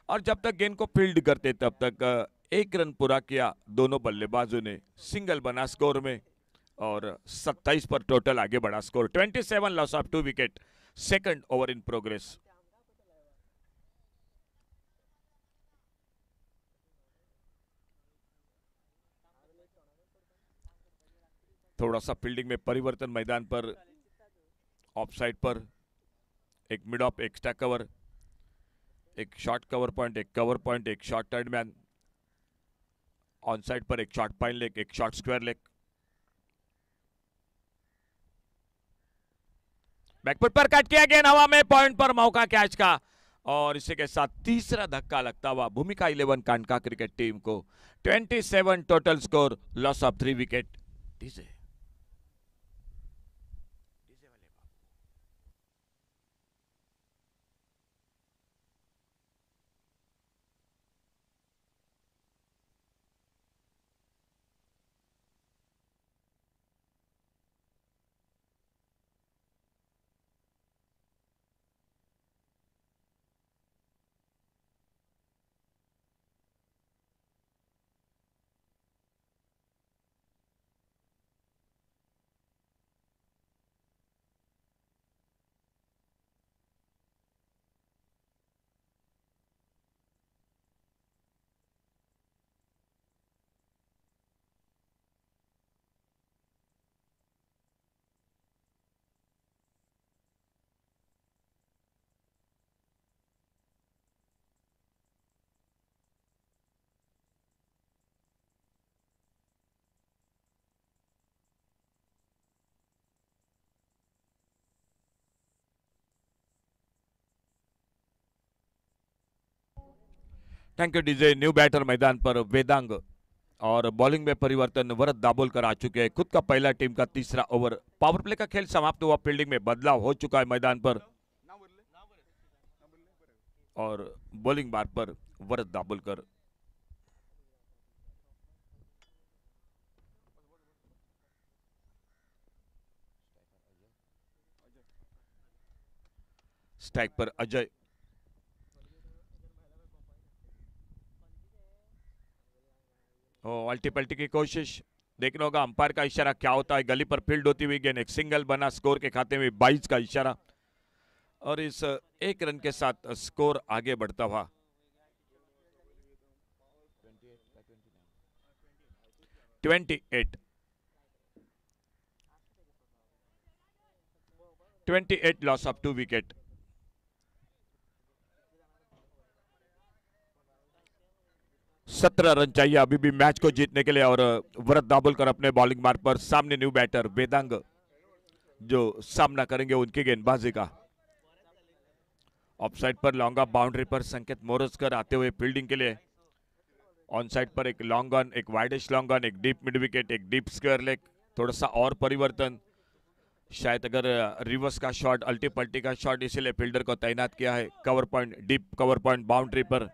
और जब तक गेंद को फील्ड करते तब तक 1 रन पूरा किया दोनों बल्लेबाजों ने, सिंगल बना स्कोर में, और 27 पर टोटल आगे बढ़ा score. 27 loss of 2 wicket, second over in progress. थोड़ा सा फील्डिंग में परिवर्तन मैदान पर, ऑफ साइड पर एक मिड ऑफ एक्स्ट्रा कवर, एक शॉर्ट कवर पॉइंट, एक कवर पॉइंट, एक short third man, on side पर एक शॉर्ट पाइन लेग, एक शॉर्ट स्क्वायर लेग। बैकफुट पर कट किया, गेंद हवा में, पॉइंट पर मौका कैच का, और इसी के साथ तीसरा धक्का लगता हुआ भूमिका 11 कांडका क्रिकेट टीम को 27 total score, loss of 3 wicket. DJ thank you DJ. New batter मैदान पर वेदांग और बॉलिंग में परिवर्तन वरद दाभोलकर आ चुके हैं। खुद का पहला टीम का तीसरा ओवर, पावर प्ले का खेल समाप्त हुआ, फील्डिंग में बदलाव हो चुका है मैदान पर और बॉलिंग बार पर वरद दाभोलकर। स्ट्राइक पर अजय, अल्टी पल्टी की कोशिश, देखना होगा अंपायर का इशारा क्या होता है। गली पर फील्ड होती हुई गेंद, एक सिंगल बना, स्कोर के खाते में 22 का इशारा और इस एक रन के साथ स्कोर आगे बढ़ता हुआ 28 लॉस ऑफ 2 विकेट। सत्रह रन चाहिए अभी भी मैच को जीतने के लिए और वरद दाभोलकर अपने बॉलिंग मार्ग पर, सामने न्यू बैटर वेदांग जो सामना करेंगे उनकी गेंदबाजी का। ऑफ साइड पर लॉन्ग ऑफ बाउंड्री पर संकेत मोरजकर आते हुए फील्डिंग के लिए। ऑन साइड पर एक लॉन्ग ऑन, एक वाइडिश लॉन्ग ऑन, एक डीप मिड विकेट, एक डीप स्क्वायर लेग। थोड़ा सा और परिवर्तन, शायद अगर रिवर्स का शॉट, अल्टी पल्टी का शॉट, इसीलिए फील्डर को तैनात किया है। Cover point, deep cover point boundary पर।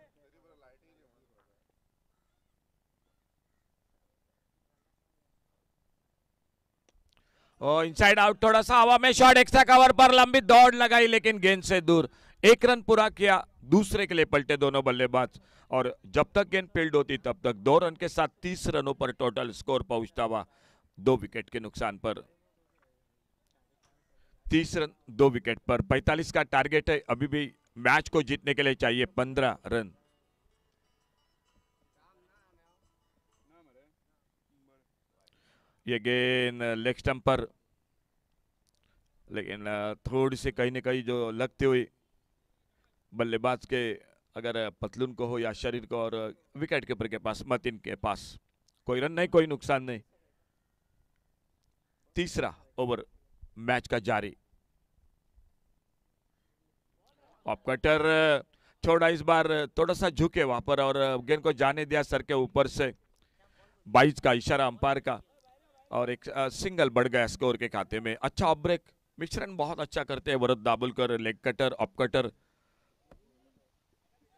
इनसाइड आउट, थोड़ा सा हवा में शॉट, एक्स्ट्रा कवर पर लंबी दौड़ लगाई लेकिन गेंद से दूर। एक रन पूरा किया, दूसरे के लिए पलटे दोनों बल्लेबाज और जब तक गेंद फील्ड होती तब तक 2 रन के साथ 30 रनों पर टोटल स्कोर पहुंचता हुआ 2 विकेट के नुकसान पर। 30 रन 2 विकेट पर 45 का टारगेट है। अभी भी मैच को जीतने के लिए चाहिए 15 रन। ये गेंद लेग स्टंप पर, लेकिन थोड़ी सी कहीं ना कहीं जो लगती हुई बल्लेबाज के अगर पतलून को हो या शरीर को, और विकेट कीपर के पास, मतिन के पास कोई रन नहीं, कोई नुकसान नहीं। तीसरा ओवर मैच का जारी। ऑफ कटर छोड़ा, इस बार थोड़ा सा झुके वहां पर और गेंद को जाने दिया सर के ऊपर से। 22 का इशारा अंपायर का और एक सिंगल बढ़ गया स्कोर के खाते में। अच्छा ऑफ ब्रेक, मिश्रण बहुत अच्छा करते हैं Varad Dabholkar, leg cutter, off cutter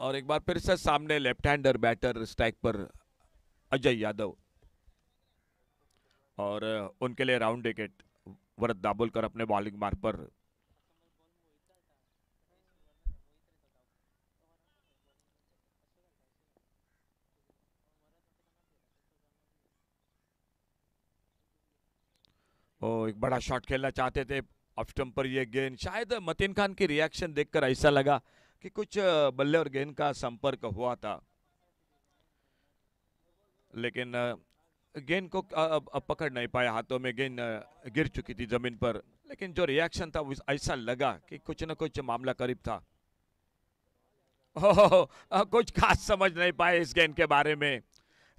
और एक बार फिर से सामने लेफ्ट हैंडर बैटर स्ट्राइक पर अजय यादव और उनके लिए राउंड विकेट। वरद दाभोलकर अपने बॉलिंग मार्ग पर। एक बड़ा शॉट खेलना चाहते थे ऑफ स्टंप पर। ये गेंद शायद मतीन खान की रिएक्शन देखकर ऐसा लगा कि कुछ बल्ले और गेंद का संपर्क हुआ था, लेकिन गेंद को पकड़ नहीं पाया हाथों में। गेंद गिर चुकी थी जमीन पर, लेकिन जो रिएक्शन था ऐसा लगा कि कुछ न कुछ मामला करीब था। कुछ खास समझ नहीं पाए इस गेंद के बारे में।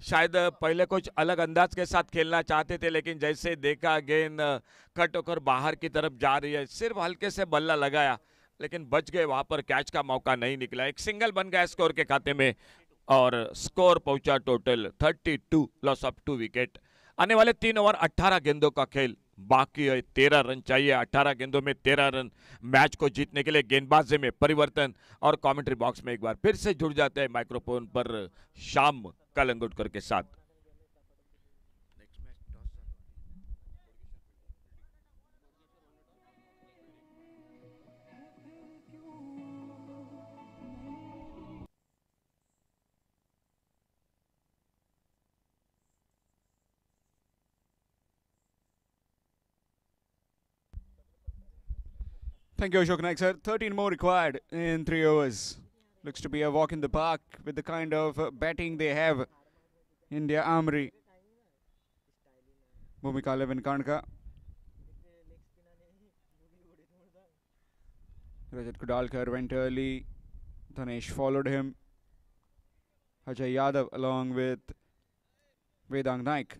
शायद पहले कुछ अलग अंदाज के साथ खेलना चाहते थे, लेकिन जैसे देखा गेंद कट होकर बाहर की तरफ जा रही है, सिर्फ हल्के से बल्ला लगाया, लेकिन बच गए, वहां पर कैच का मौका नहीं निकला, एक सिंगल बन गया स्कोर के खाते में और स्कोर पहुंचा टोटल 32, लॉस ऑफ 2 विकेट। आने वाले 3 ओवर 18 गेंदों का खेल बाकी है, 13 रन चाहिए, 18 गेंदों में 13 रन मैच को जीतने के लिए। गेंदबाजी में परिवर्तन और कमेंट्री बॉक्स में एक बार फिर से जुड़ जाते हैं माइक्रोफोन पर शाम कलंगुटकर के साथ। Thank you, Ashok Naik, sir. 13 more required in 3 overs. Looks to be a walk in the park with the kind of batting they have in their armory. Bhumika Levinkarnka. Rajat Kudalkar went early. Dhanesh followed him. Ajay Yadav along with Vedang Naik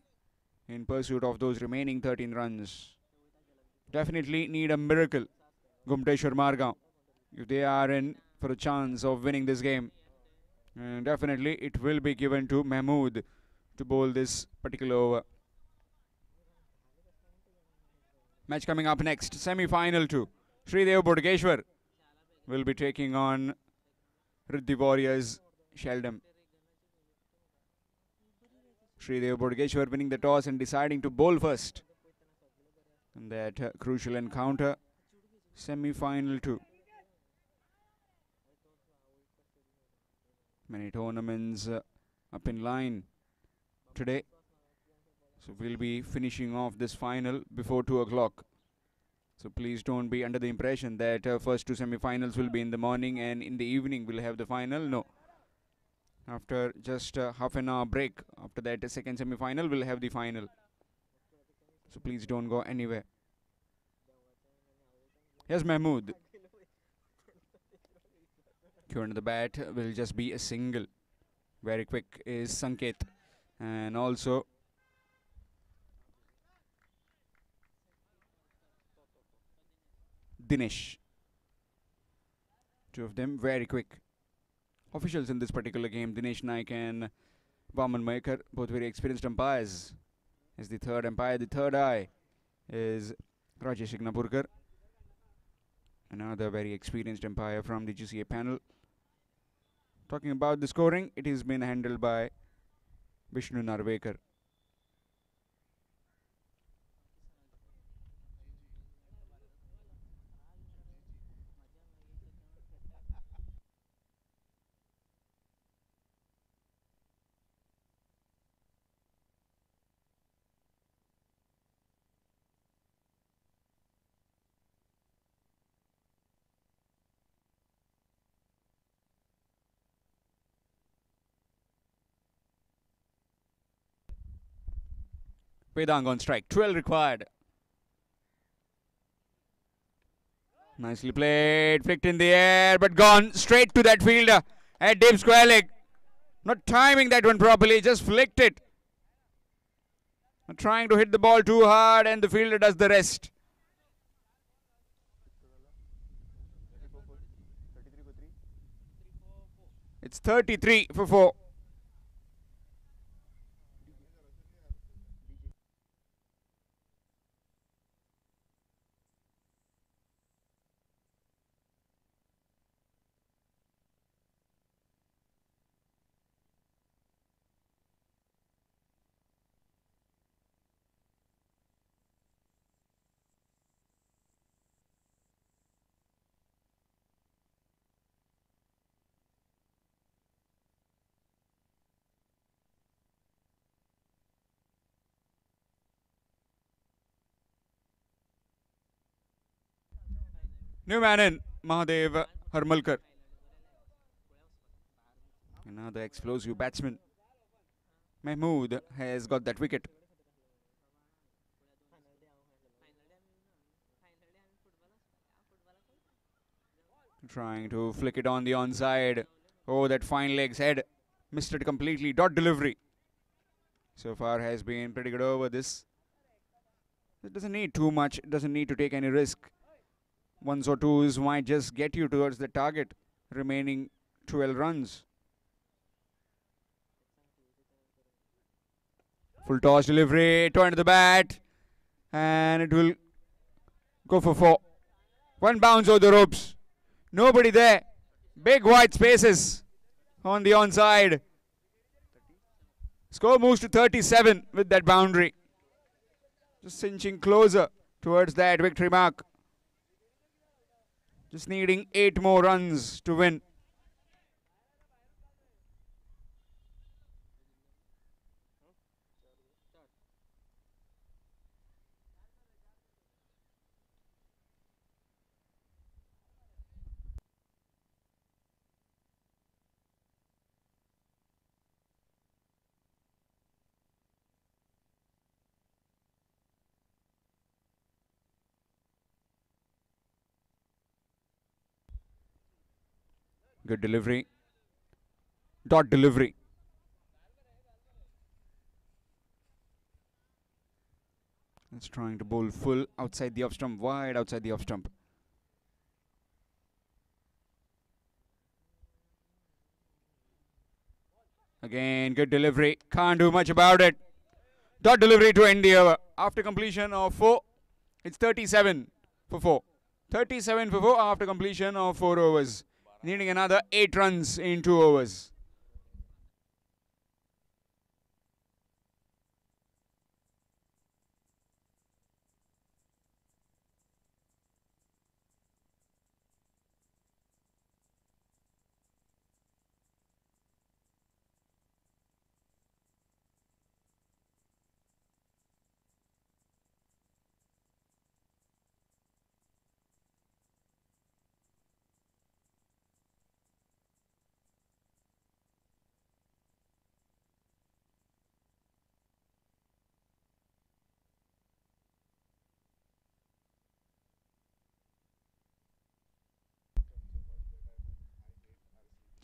in pursuit of those remaining 13 runs. Definitely need a miracle, Gumteshwar Margaon, if they are in for a chance of winning this game. And definitely it will be given to Mahmood to bowl this particular over. Match coming up next, semi-final 2. Sridev Bodgeshwar will be taking on Riddhi Warriors Sheldon. Sridev Bodgeshwar winning the toss and deciding to bowl first in that crucial encounter, semi-final 2. Many tournaments up in line today, so we'll be finishing off this final before 2 o'clock. So please don't be under the impression that first 2 semi-finals will be in the morning and in the evening we'll have the final. No. After just half an hour break, after that second semi-final, we'll have the final. So please don't go anywhere. Yes, Mahmood. Current the bat will just be a single. Very quick is Sanket. And also Dinesh. Two of them very quick. Officials in this particular game, Dinesh Naik and Vaman Maikar, both very experienced umpires. Is the third umpire. The third eye is Rajesh Ignapurkar, another very experienced umpire from the GCA panel. Talking about the scoring, it has been handled by Vishnu Narvekar. Vedang on strike. 12 required. Nicely played. Flicked in the air, but gone straight to that fielder at deep square leg. Not timing that one properly, just flicked it. Not trying to hit the ball too hard, and the fielder does the rest. It's 33 for 4. New man in, Mahadev Harmalkar. Another explosive batsman. Mahmood has got that wicket. Trying to flick it on the onside. Oh, that fine legs head. Missed it completely. Dot delivery. So far has been pretty good over this. It doesn't need too much. It doesn't need to take any risk. Ones or twos might just get you towards the target. Remaining 12 runs. Full toss delivery, turn to the bat, and it will go for 4. One bounce over the ropes. Nobody there. Big wide spaces on the onside. Score moves to 37 with that boundary. Just inching closer towards that victory mark. Just needing 8 more runs to win. Good delivery. Dot delivery. It's trying to bowl full outside the off stump, wide outside the off stump. Again, good delivery. Can't do much about it. Dot delivery to end the over. After completion of 4, it's 37 for 4. 37 for 4 after completion of 4 overs. Needing another 8 runs in 2 overs.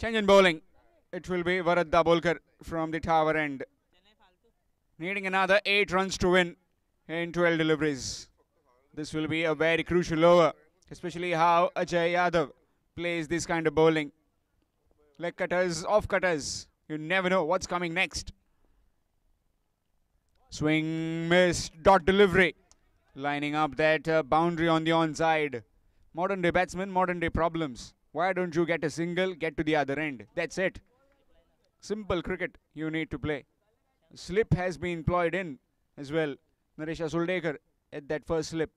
Change in bowling. It will be Varad Dabholkar from the tower end. Needing another 8 runs to win in 12 deliveries. This will be a very crucial over, especially how Ajay Yadav plays this kind of bowling. Leg cutters, off cutters. You never know what's coming next. Swing, missed, dot delivery. Lining up that boundary on the onside. Modern day batsmen, modern day problems. Why don't you get a single, get to the other end? That's it. Simple cricket you need to play. Slip has been employed in as well. Naresh Suldekar at that first slip.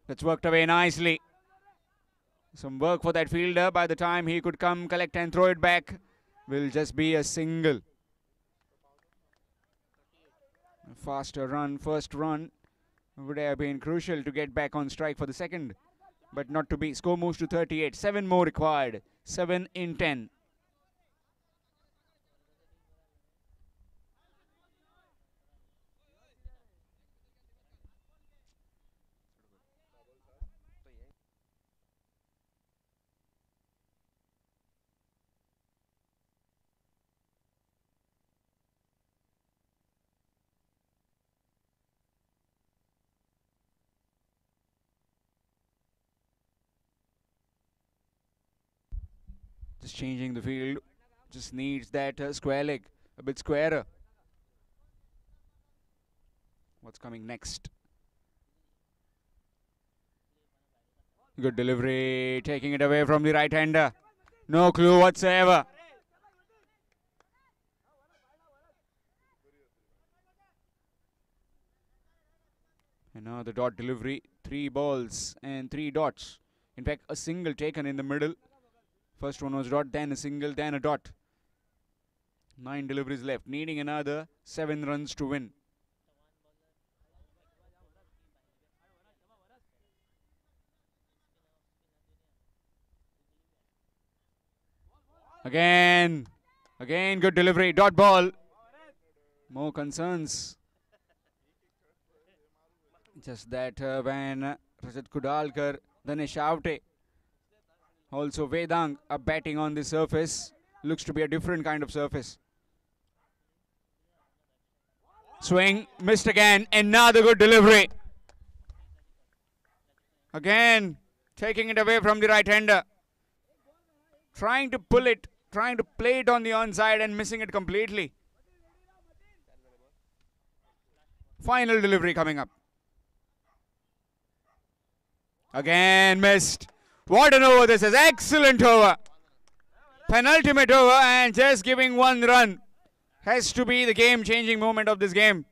That's worked away nicely. Some work for that fielder. By the time he could come, collect and throw it back, will just be a single. A faster run, first run, would have been crucial to get back on strike for the second, but not to be. Score moves to 38. 7 more required. 7 in 10. Just changing the field. Just needs that square leg. A bit squarer. What's coming next? Good delivery. Taking it away from the right-hander. No clue whatsoever. And now the dot delivery. 3 balls and 3 dots. In fact, a single taken in the middle. First one was dot, then a single, then a dot. 9 deliveries left. Needing another 7 runs to win. Again good delivery. Dot ball. More concerns. Just that when Rajat Kudalkar, Danesh Avte, also Vedang are batting on the surface. Looks to be a different kind of surface. Swing, missed again. Another good delivery. Again, taking it away from the right-hander. Trying to pull it, trying to play it on the onside and missing it completely. Final delivery coming up. Again missed. What an over this is. Excellent over. Penultimate over and just giving 1 run. Has to be the game-changing moment of this game.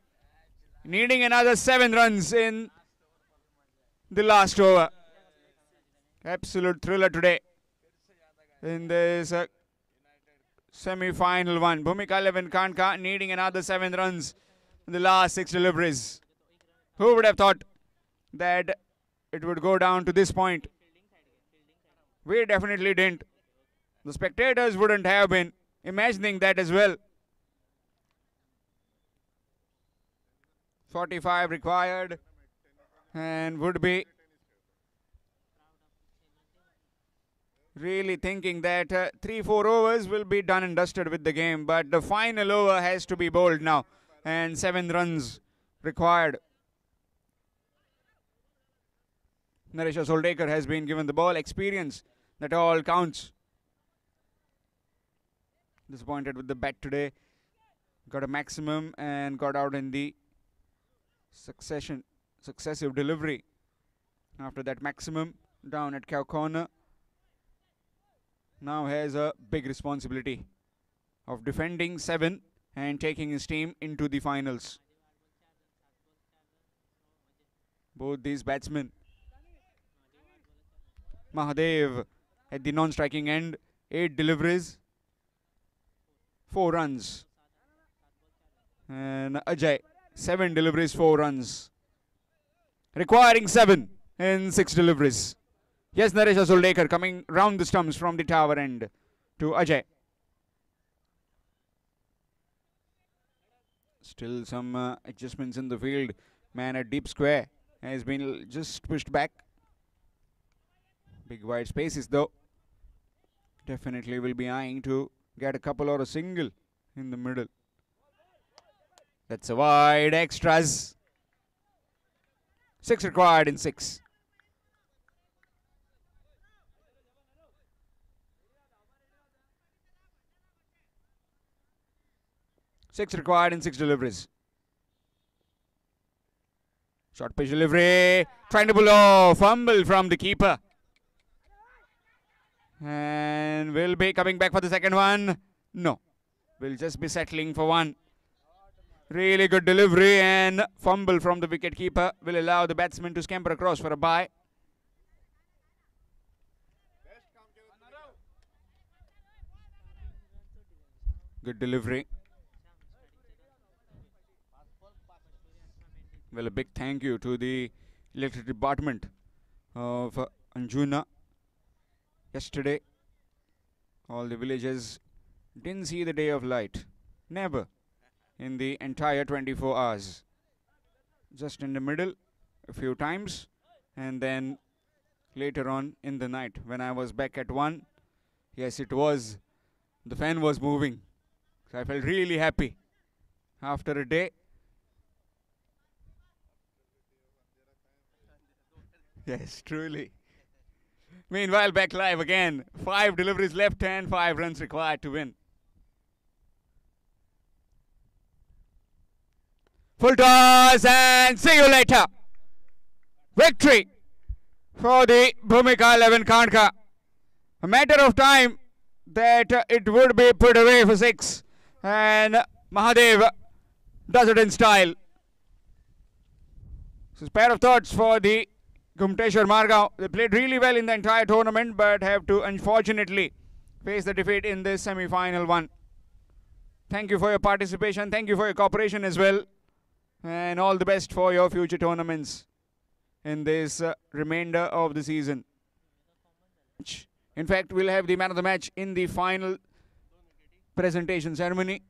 Needing another 7 runs in the last over. Absolute thriller today in this semi-final one. Bhumika 11 Kanka needing another 7 runs in the last 6 deliveries. Who would have thought that it would go down to this point? We definitely didn't. The spectators wouldn't have been imagining that as well. 45 required and would be really thinking that 3-4 overs will be done and dusted with the game, but the final over has to be bowled now and 7 runs required. Narisha Soldekar has been given the ball. Experience, that all counts. Disappointed with the bat today. Got a maximum and got out in the successive delivery. After that maximum, down at cow corner. Now has a big responsibility of defending 7 and taking his team into the finals. Both these batsmen. Mahadev at the non-striking end, 8 deliveries, 4 runs. And Ajay, 7 deliveries, 4 runs. Requiring 7 in 6 deliveries. Yes, Narisha Soldekar coming round the stumps from the tower end to Ajay. Still some adjustments in the field. Man at deep square has been just pushed back. Big wide spaces though. Definitely will be eyeing to get a couple or a single in the middle. That's a wide extras. 6 required in 6. Six required in 6 deliveries. Short pitch delivery. Trying to pull off. Fumble from the keeper. And will be coming back for the second one. No. Will just be settling for one. Really good delivery and fumble from the wicket keeper will allow the batsman to scamper across for a bye. Good delivery. Well, a big thank you to the electric department of Anjuna. Yesterday, all the villages didn't see the day of light. Never in the entire 24 hours. Just in the middle a few times and then later on in the night when I was back at 1. Yes, it was. The fan was moving. So I felt really happy after a day. Yes, truly. Meanwhile, back live again. 5 deliveries left and 5 runs required to win. Full toss and see you later. Victory for the Bhumika 11 Kanka. A matter of time that it would be put away for 6. And Mahadev does it in style. So, pair of thoughts for the Gumteshwar Margao. They played really well in the entire tournament but have to unfortunately face the defeat in this semi-final one. Thank you for your participation. Thank you for your cooperation as well. And all the best for your future tournaments in this remainder of the season. In fact, we'll have the man of the match in the final presentation ceremony.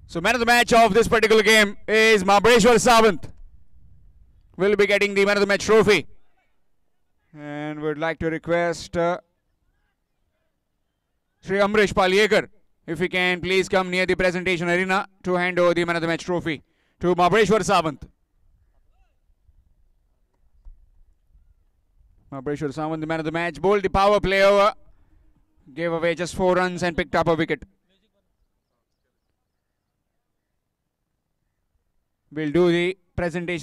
So man of the match of this particular game is Mahabaleshwar Sawant. Will be getting the man of the match trophy And would like to request Sri Amrish Palyekar, if he can please come near the presentation arena to hand over the man of the match trophy to Mahabaleshwar Sawant. Mahabaleshwar Sawant, the man of the match, bowled the power play over, gave away just 4 runs and picked up a wicket. We'll do the presentation